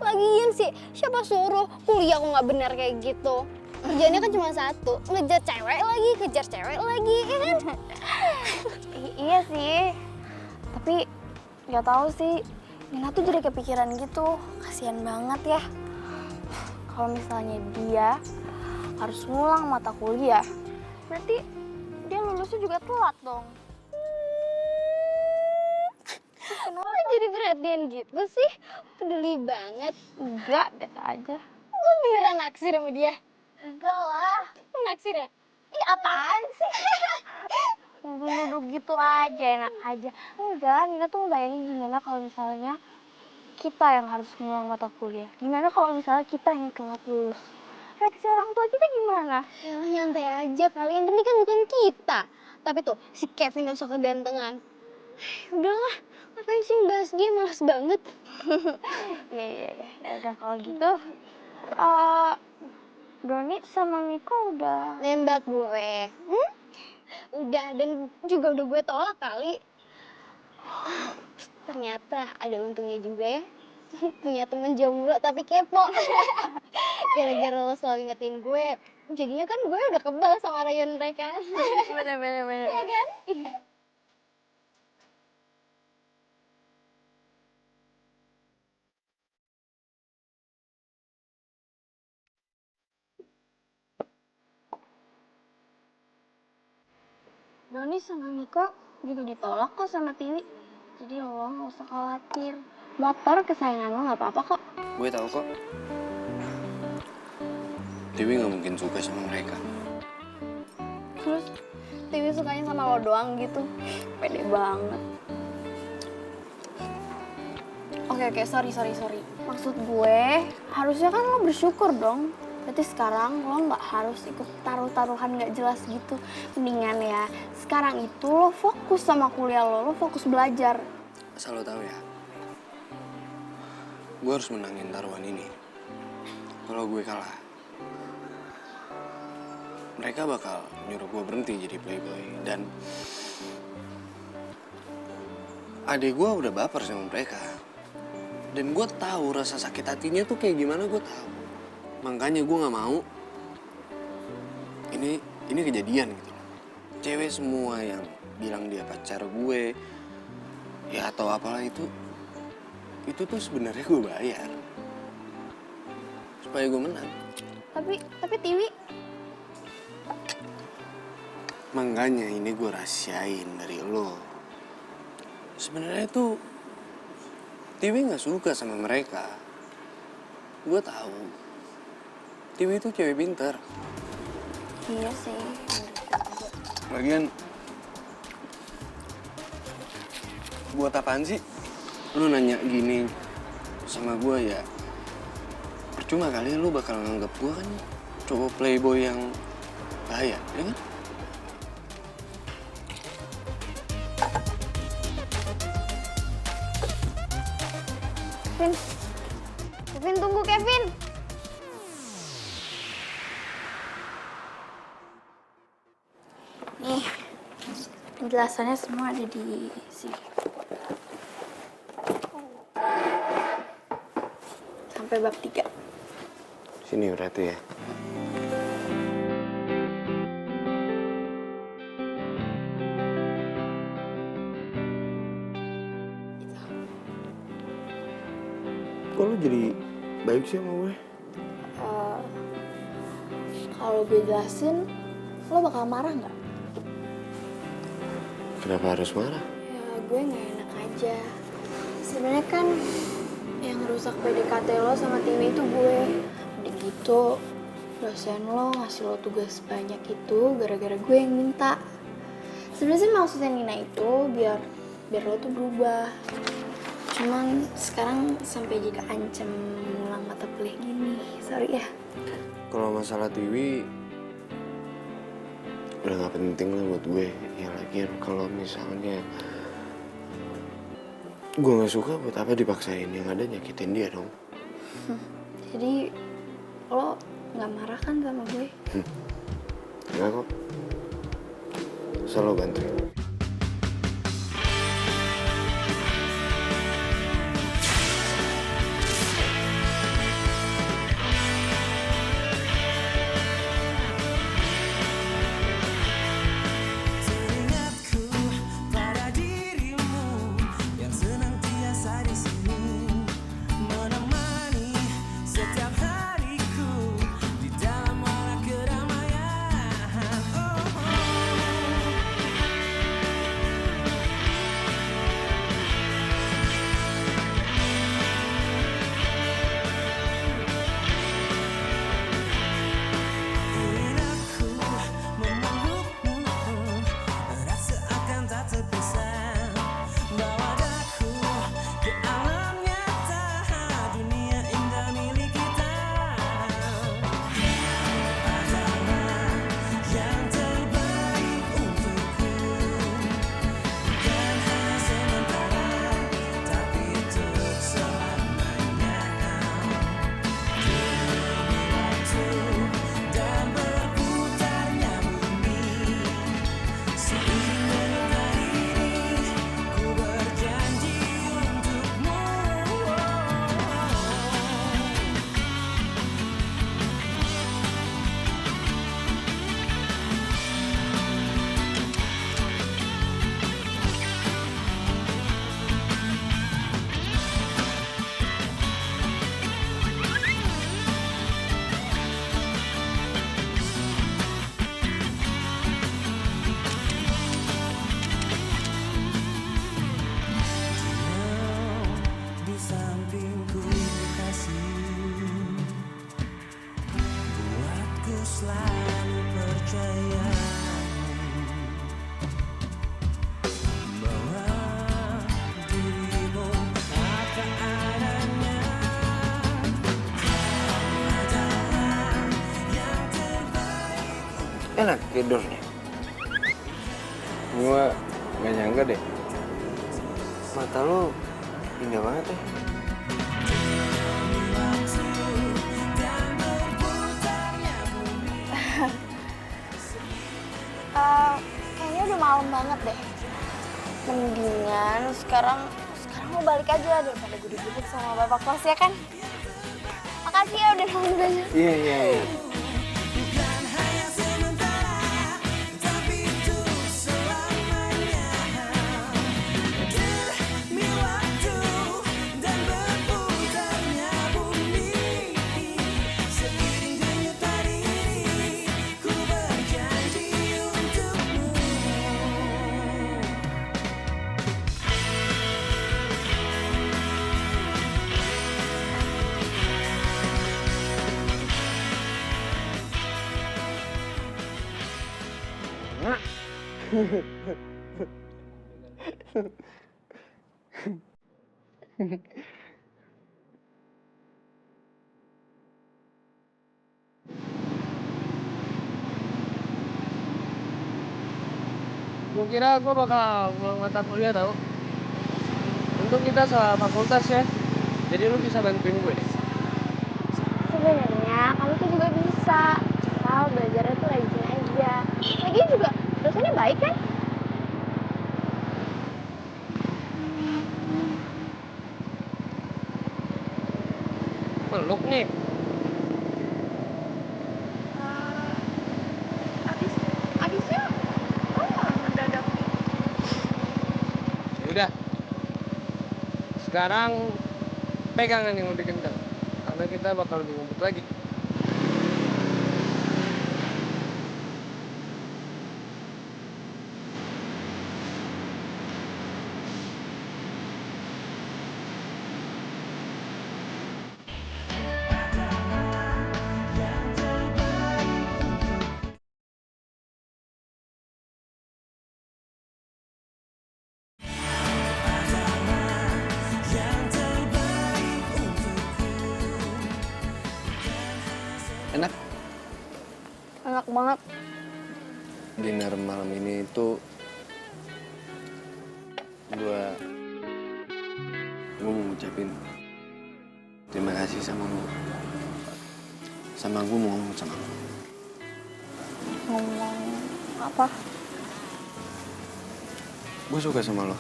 Lagian sih, siapa suruh kuliah kok nggak benar kayak gitu? Kerjanya kan cuma satu, ngejar cewek lagi, kejar cewek lagi, ya kan? Iya sih, tapi nggak tahu sih. Nina tuh jadi kepikiran gitu, kasihan banget ya. Kalau misalnya dia harus ngulang mata kuliah, berarti dia lulusnya juga telat dong. Kenapa jadi perhatian gitu sih? Peduli banget. Enggak, biasa aja. Lo beneran naksir sama dia? Enggak lah. Naksir ya? Ih, apaan sih? Duduk gitu aja, enak aja. Enggak, Nina tuh bayangin gimana kalau misalnya kita yang harus ngulang mata kuliah. Gimana kalau misalnya kita yang telat lulus? Reaksi orang tua kita gimana? Ya nyantai aja kali, yang penting kan bukan kita. Tapi tuh, si Kevin gak suka kegantengan. Udahlah, ngapain sih bahas dia, malas banget. Iya. Udah kalau gitu, Doni sama Miko udah nembak gue. Udah, dan juga udah gue tolak kali. Ternyata ada untungnya juga ya. Punya temen jomblo tapi kepo. Gara-gara lo selalu ingetin gue, jadinya kan gue udah kebal sama rayuan mereka. Bener. Iya kan? Doni sama Miko juga ditolak kok sama Tiwi. Jadi lo gak usah khawatir. Motor kesayangan lo gak apa-apa kok. Gue tahu kok. Tiwi nggak mungkin suka sama mereka. Terus Tiwi sukanya sama lo doang gitu. Pede banget. Oke, sorry. Maksud gue, harusnya kan lo bersyukur dong. Berarti sekarang lo nggak harus ikut taruhan nggak jelas gitu. Mendingan ya, sekarang itu lo fokus sama kuliah lo fokus belajar. Asal lo tahu ya, gue harus menangin taruhan ini. Kalau gue kalah, mereka bakal nyuruh gue berhenti jadi playboy. Dan adik gue udah baper sama mereka. Dan gue tahu rasa sakit hatinya tuh kayak gimana, gue tahu. Makanya gue nggak mau ini kejadian gitu loh. Cewek semua yang bilang dia pacar gue, ya atau apalah itu tuh sebenarnya gue bayar supaya gue menang. Tapi Tiwi. Makanya ini gue rahasiain dari lo. Sebenarnya tuh Tiwi nggak suka sama mereka. Gue tahu. Tiwi itu cewek pintar. Iya sih. Lagian, buat apaan sih lu nanya gini sama gue ya? Percuma kali lu bakal nganggap gue kan cowok playboy yang bahaya, ya kan? Kevin, tunggu Kevin. Nih, penjelasannya semua ada di sini. Sampai bab 3. Sini berarti ya. Kok lu jadi baik sih sama gue? Kalau gue jelasin, lo bakal marah nggak? Kenapa harus marah? Ya, gue nggak enak aja. Sebenarnya kan yang rusak PDKT lo sama Tiwi itu gue. Udah gitu, dosen lo ngasih lo tugas banyak itu gara-gara gue yang minta. Sebenarnya sih maksudnya Nina itu biar lo tuh berubah. Cuman sekarang sampai jadi ancam ngulang mata kuliah gini. Sorry ya. Kalau masalah Tiwi udah gak penting lah buat gue. Ya lagian kalau misalnya gue gak suka, buat apa dipaksain? Yang ada nyakitin dia dong. Jadi lo gak marah kan sama gue? Enggak kok. Selalu bantuin. Teringatku pada dirimu yang senantiasa di sini menemani setiap hariku di dalam walau keramaian. teledor nih. Gua gak nyangka deh. Mata lo indah banget ya. Kayaknya udah malam banget deh. Mendingan sekarang lo balik aja daripada gue dibut sama bapak kelas ya kan? Makasih ya udah nolongin banyak. Iya. Gue kira gue bakal ngulang mata kuliah tau. Untung kita salah fakultas ya. Jadi lu bisa bantuin gue deh. Sebenarnya kamu tuh juga bisa. Asal belajarnya tuh rajin aja. Lagian juga dosennya baik kan? Peluk nih. Abisnya mendadak. Udah. Sekarang pegangan yang lebih kencang. Karena kita bakal lebih ngumpet lagi. Enak. Enak banget. Dinner malam ini tuh gua mau ngucapin terima kasih sama lu. Sama gua mau ngomong sama lu. Ngomong apa? Gua suka sama lo.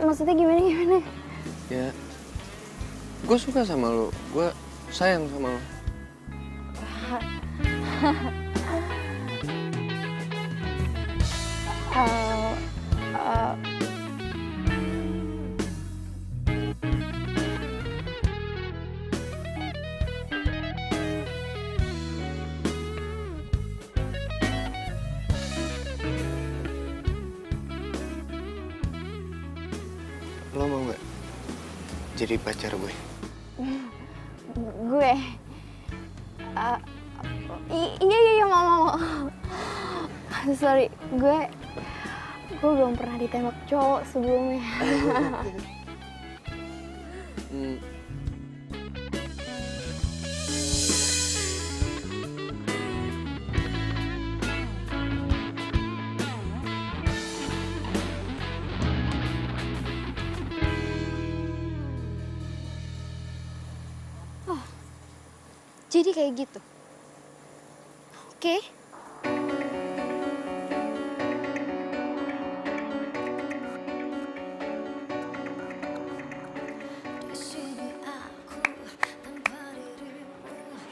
Maksudnya gimana? Ya, gue suka sama lo. Gue sayang sama lo. Lo mau gak jadi pacar gue? Gue? Iya mau. Sorry, gue belum pernah ditembak cowok sebelumnya. Jadi kayak gitu. Oke.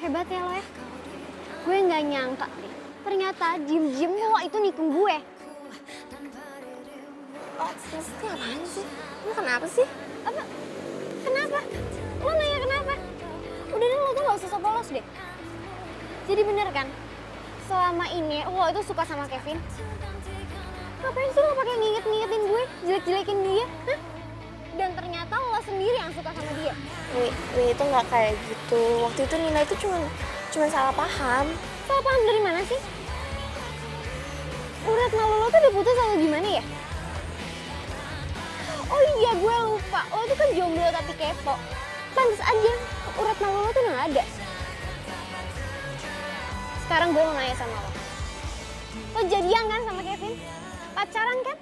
Hebat ya lo ya. Gue nggak nyangka nih. Ternyata diem-diem lo itu nikung gue. Oh, maksudnya apaan sih? Lo kenapa sih? Apa? Kenapa? Lo nanya kenapa? Udah deh, lo tuh gak usah sok polos deh. Jadi bener kan? Selama ini lo itu suka sama Kevin? Ngapain sih lo pakai nginget-ngingetin gue? Jelek-jelekin dia? Hah? Dan ternyata lo sendiri yang suka sama dia. Wi itu nggak kayak gitu. Waktu itu Nina itu cuma salah paham. Salah paham dari mana sih? Urat malu lo tuh udah putus atau gimana ya? Oh iya, gue lupa. Lo tuh kan jomblo tapi kepo. Pantes aja urat malu lo tuh nggak ada. Sekarang gue mau nanya sama lo. Lo jadian kan sama Kevin? Pacaran kan?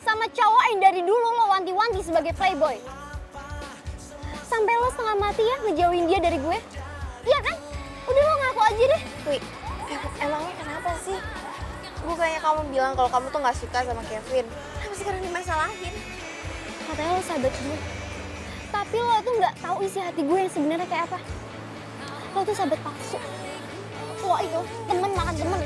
Sama cowok yang dari dulu lo wanti-wanti sebagai playboy. Sampai lo setengah mati ya ngejauhin dia dari gue. Iya kan? Udah lo ngaku aja deh. Wih, emangnya kenapa sih? Bukannya kamu bilang kalau kamu tuh nggak suka sama Kevin. Kenapa sekarang dimasalahin? Katanya lo sahabat gue. Tapi lo tuh nggak tahu isi hati gue yang sebenarnya kayak apa. Lo tuh sahabat palsu. Lo itu temen makan temen.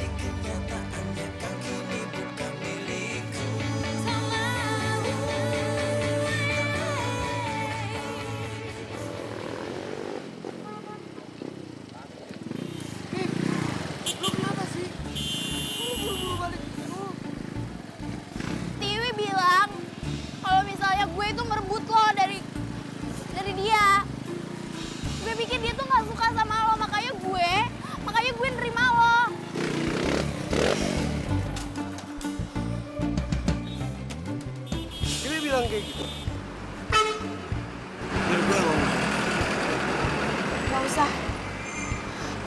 Tiwi bilang kalau misalnya gue itu merebut lo dari dia. Gue pikir dia tuh nggak suka sama lo, makanya gue nerima lo. Dia bilang kayak gitu. Biar gue ngomong. Gak usah.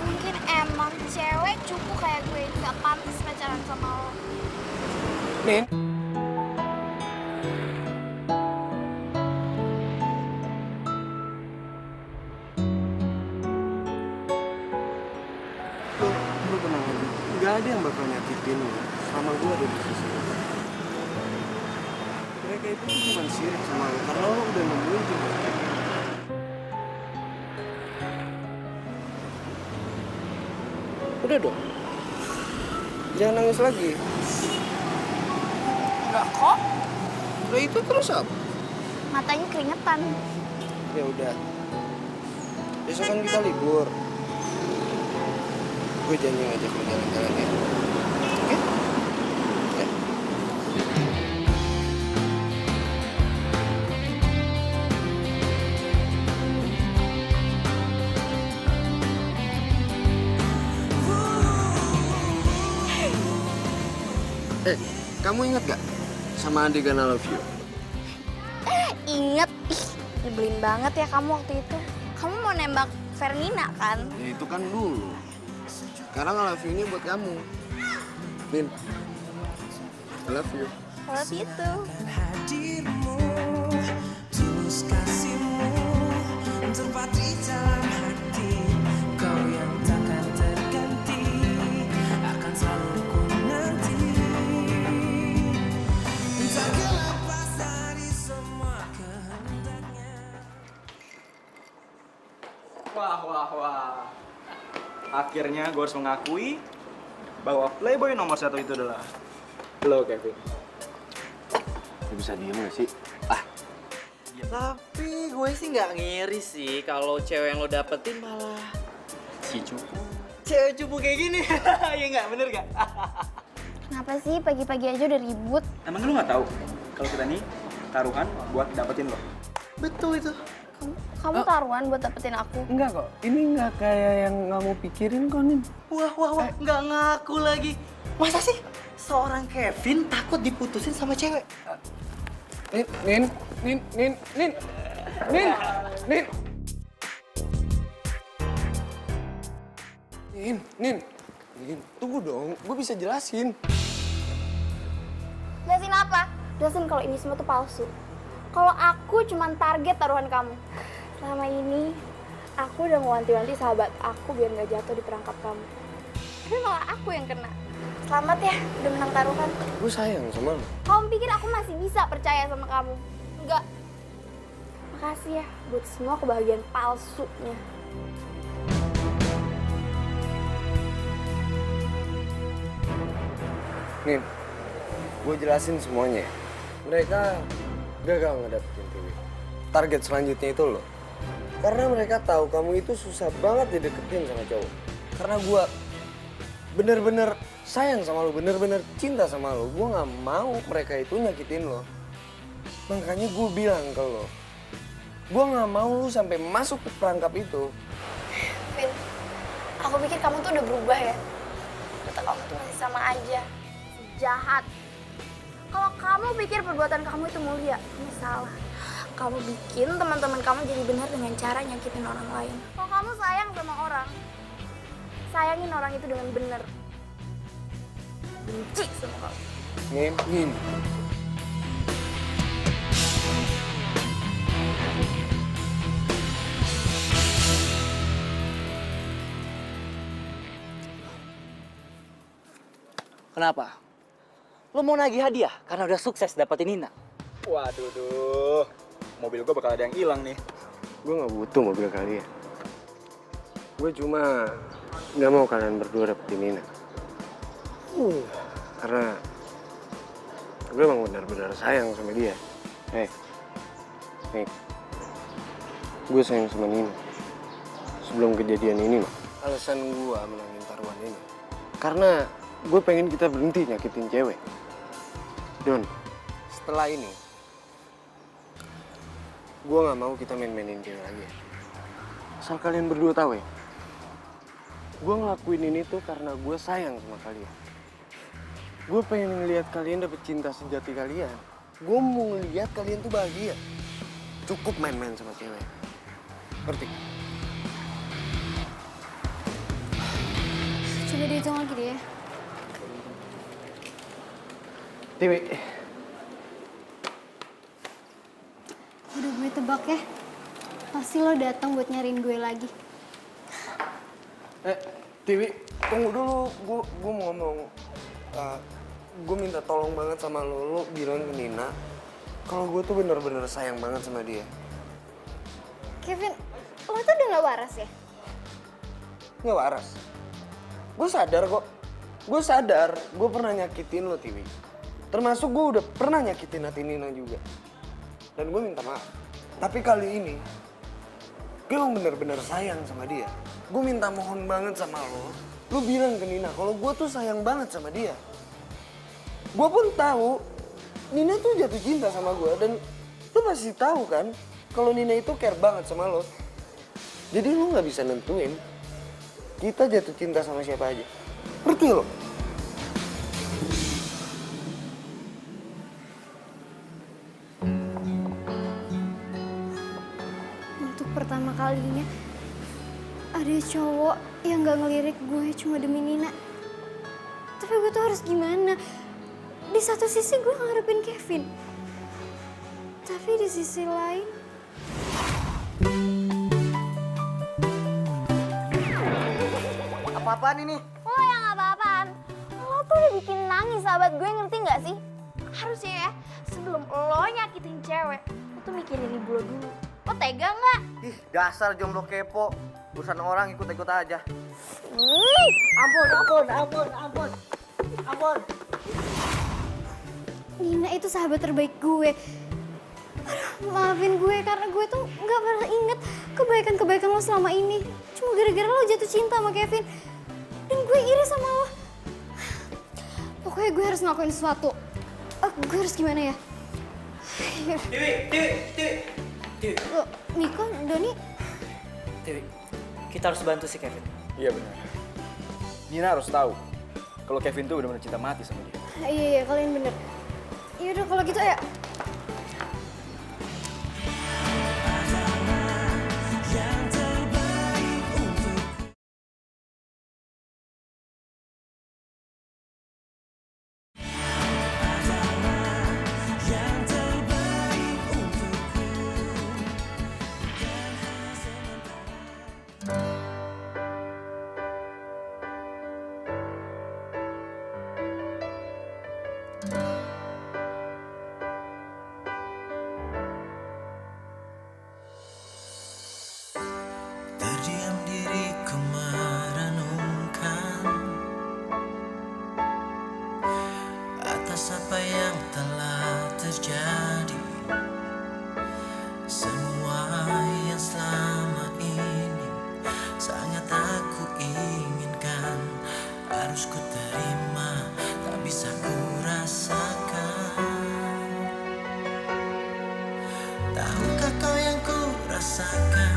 Mungkin emang cewek cupu kayak gue nggak pantas pacaran sama lo. Nin. Lu tenang aja. Gak ada yang bakal nyakitin lu selama gue ada di sisi lu. Mereka itu cuma sirik sama lu karena lu udah nemuin juga. Udah dong. Jangan nangis lagi. Enggak kok. Udah itu terus apa? Matanya keringetan. Ya udah. Besok kan kita libur. Gue janji ngajak lu jalan-jalan ya. Oke? Ya. Kamu ingat gak sama adegan I Love You? Ingat, nyebelin banget ya kamu waktu itu. Kamu mau nembak Fernina kan? Ya itu kan dulu. Sekarang I Love You-nya buat kamu. Min, I love you. Kalau itu. Hadirmu, tulus kasihmu, tempat di dalam hati. Kau yang takkan terganti, akan selalu ku nanti. Tak lepas dari semua kehendaknya. Wah. Akhirnya gue harus mengakui bahwa playboy nomor 1 itu adalah lo, Kevin. Lu bisa diem gak sih? Tapi gue sih nggak ngiri sih kalau cewek yang lo dapetin malah Si cupu. cewek cupu kayak gini. Ya nggak, bener nggak? Kenapa sih pagi-pagi aja udah ribut? Emang lu nggak tahu kalau kita nih taruhan buat dapetin lo? Betul itu. Kamu taruhan buat dapetin aku. Enggak kok, ini enggak kayak yang kamu pikirin kok, Nin. Wah, nggak ngaku lagi. Masa sih seorang Kevin takut diputusin sama cewek? Nin. Nin, tunggu dong, gue bisa jelasin. Jelasin apa? Jelasin kalau ini semua tuh palsu. Kalau aku cuman target taruhan kamu. Selama ini, aku udah ngewanti-wanti sahabat aku biar nggak jatuh di perangkap kamu. Tapi malah aku yang kena. Selamat ya, udah menang taruhan. Gue sayang sama lo. Kamu pikir aku masih bisa percaya sama kamu? Enggak. Makasih ya buat semua kebahagiaan palsunya. Nin, gue jelasin semuanya. Mereka gagal ngedapetin Tiwi. Target selanjutnya itu lo. Karena mereka tahu kamu itu susah banget dideketin sama cowok. Karena gue bener-bener sayang sama lo, bener-bener cinta sama lo. Gue gak mau mereka itu nyakitin lo. Makanya gue bilang ke lo, gue gak mau lo sampai masuk ke perangkap itu. Vin, aku pikir kamu tuh udah berubah ya. Ternyata kamu tuh masih sama aja. Jahat. Kalau kamu pikir perbuatan kamu itu mulia, kamu salah. Kamu bikin teman-teman kamu jadi benar dengan cara nyakitin orang lain. Kalau kamu sayang sama orang, sayangin orang itu dengan bener. Benci sama kamu. Ngin. Kenapa? Lo mau nagih hadiah karena udah sukses dapetin Nina? Waduh, duh. Mobil gue bakal ada yang hilang nih. Gue gak butuh mobil kalian. Gue cuma gak mau kalian berdua dapetin Nina. Karena gue emang benar-benar sayang sama dia. Nih, gue sayang sama Nina. Sebelum kejadian ini, mah. Alasan gue menangin taruhan ini. Karena gue pengen kita berhenti nyakitin cewek. Don, setelah ini, gue gak mau kita main-mainin cewek lagi. Asal kalian berdua tahu ya, gue ngelakuin ini tuh karena gue sayang sama kalian. Gue pengen ngeliat kalian dapet cinta sejati kalian. Gue mau ngeliat kalian tuh bahagia. Cukup main-main sama cewek. Ngerti? Coba dihitung lagi deh ya. Tiwi. Udah gue tebak ya. Pasti lo datang buat nyariin gue lagi. Tiwi, tunggu dulu. Gue mau ngomong. Gue minta tolong banget sama lo bilang ke Nina kalau gue tuh bener-bener sayang banget sama dia. Kevin, lo tuh udah gak waras ya? Nggak waras. Gue sadar kok. Gue sadar gue pernah nyakitin lo, Tiwi. Termasuk gue udah pernah nyakitin hati Nina juga. Dan gue minta maaf. Tapi kali ini, gue emang bener-bener sayang sama dia. Gue minta mohon banget sama lo bilang ke Nina kalau gue tuh sayang banget sama dia. Gue pun tahu Nina tuh jatuh cinta sama gue. Dan lo pasti tahu kan kalau Nina itu care banget sama lo. Jadi lo gak bisa nentuin kita jatuh cinta sama siapa aja. Ngerti lo? Untuk pertama kalinya ada cowok yang gak ngelirik gue cuma demi Nina. Tapi gue tuh harus gimana? Di satu sisi gue ngarepin Kevin. Tapi di sisi lain... Apa-apaan ini? Lo yang apa-apaan? Lo tuh udah bikin nangis sahabat gue, ngerti gak sih? Harusnya ya, sebelum lo nyakitin cewek, lo tuh mikirin ibu lo dulu. Lo tega gak? Ih, dasar jomblo kepo. Urusan orang ikut-ikut aja. Ampun. Nina itu sahabat terbaik gue. Aduh, maafin gue karena gue tuh gak pernah inget kebaikan-kebaikan lo selama ini. Cuma gara-gara lo jatuh cinta sama Kevin. Dan gue iri sama lo. Pokoknya gue harus ngelakuin sesuatu. Gue harus gimana ya? Tiwi. Loh, Miko, Doni. Tiwi, kita harus bantu si Kevin. Iya benar. Nina harus tahu kalau Kevin tuh benar-benar cinta mati sama dia. Iya, kalian bener. Yaudah kalau gitu ya. Terdiam diriku merenungkan atas apa yang telah terjadi. Semua yang selama ini sangat aku inginkan, harus ku terima, tak bisa ku rasakan. Tahukah kau yang ku rasakan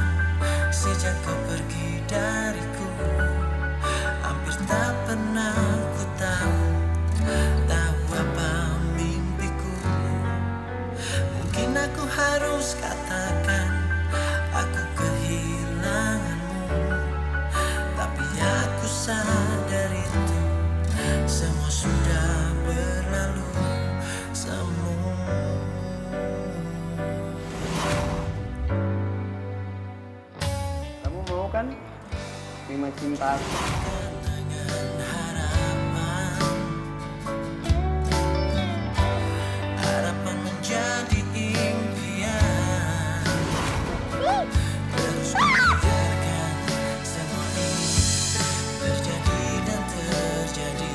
sejak kau pergi dariku? Hampir tak pernah ku tahu apa mimpiku. Mungkin aku harus katakan aku kehilanganmu, tapi aku sebentar. Harapan menjadi impian. Terus kubiarkan semua ini terjadi dan terjadi.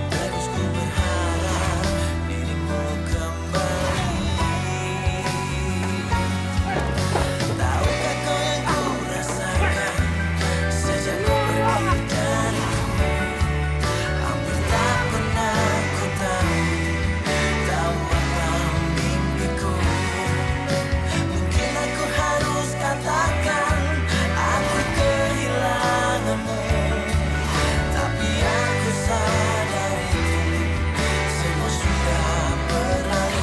Terus ku berharap dirimu kembali. Tahukah kau yang ku rasakan sejak kau pergi dariku? Hampir tak pernah ku tahu apa mimpiku. Mungkin aku harus katakan aku kehilanganmu, tapi aku sadar itu semua sudah berlalu.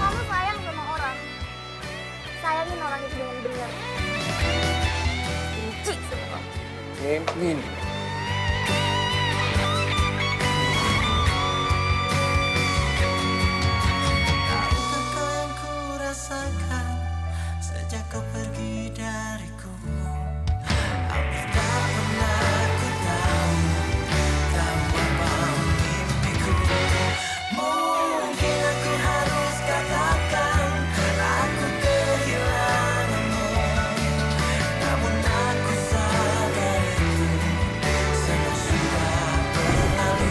Kamu sayang sama orang, sayangin orang itu dengan benar. Benci sama kamu. Min. Tahukah kau yang ku rasakan sejak kau pergi dariku? Hampir tak pernah ku tahu apa mimpiku. Mungkin aku harus katakan aku kehilanganmu, namun aku sadar itu semua sudah berlalu.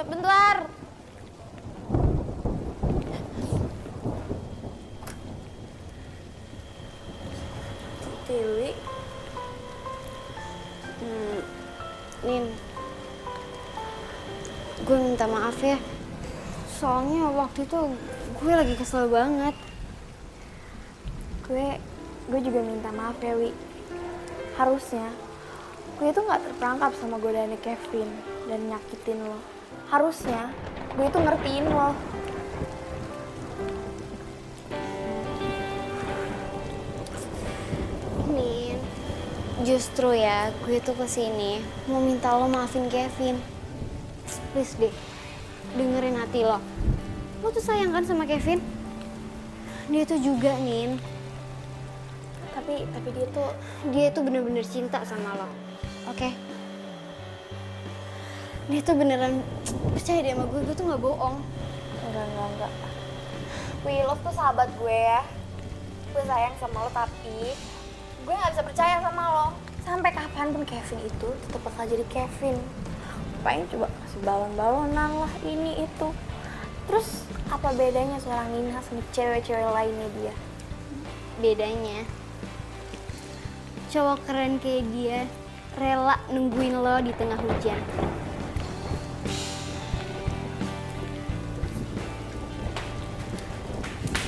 Bentar. Dewi. Nin, gue minta maaf ya. Soalnya waktu itu gue lagi kesel banget. Gue juga minta maaf ya, Wi. Harusnya gue itu nggak terperangkap sama godaannya Kevin dan nyakitin lo. Harusnya gue itu ngertiin lo. Nin, justru ya gue tuh kesini mau minta lo maafin Kevin. Please deh, dengerin hati lo. Lo tuh sayang kan sama Kevin? Dia tuh juga, Nin. Tapi Dia tuh bener-bener cinta sama lo. Oke? Dia tuh beneran percaya deh sama gue tuh gak bohong. enggak. Wi, lo tuh sahabat gue ya. Gue sayang sama lo, tapi gue nggak bisa percaya sama lo. Sampai kapanpun Kevin itu tetap bakal jadi Kevin. Paling coba kasih balon-balonan lah, ini itu. Terus apa bedanya seorang Nina sama cewek-cewek lainnya dia? Bedanya, cowok keren kayak dia rela nungguin lo di tengah hujan.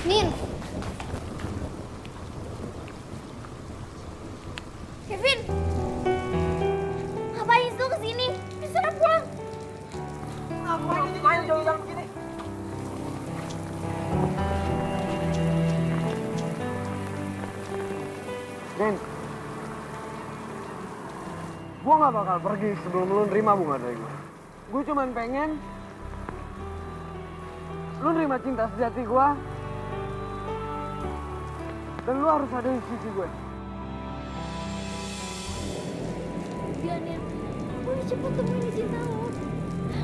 Nin! Kevin! Ngapain sih lo kesini? Bisa pulang. Ngapain jauh-jauh begini? Den, gue gak bakal pergi sebelum lu nerima bunga dari gue. Gue cuman pengen lu nerima cinta sejati gue, dan lu harus ada di sisi gue. Jangan, aku udah cepet temuin cinta lo.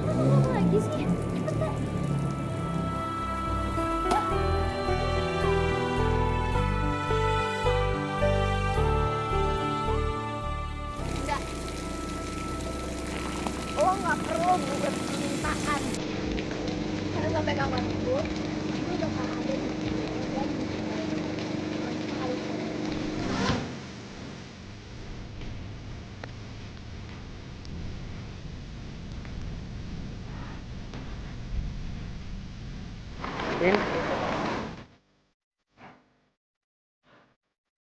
Lo mau apa lagi sih? Cepetan. Enggak. Lo nggak perlu buat permintaan. Karena sampai kapanpun, lo bakal ada di sini dan In,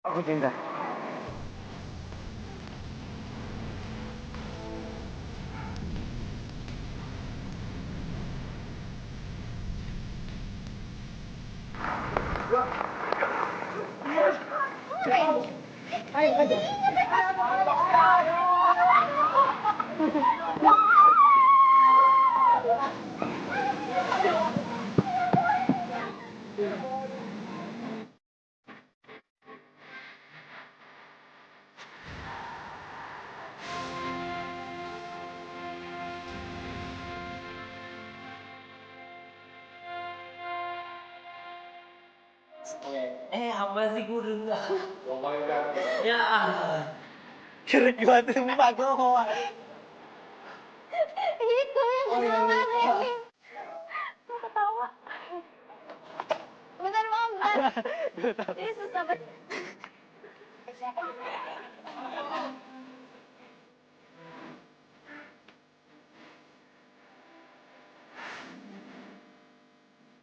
aku cinta. Apa sih gue udah ya, keren banget mbak gue mau. Itu yang kemarin. Mau ketawa. Bentar, Mam. Bentar. Ini susah banget.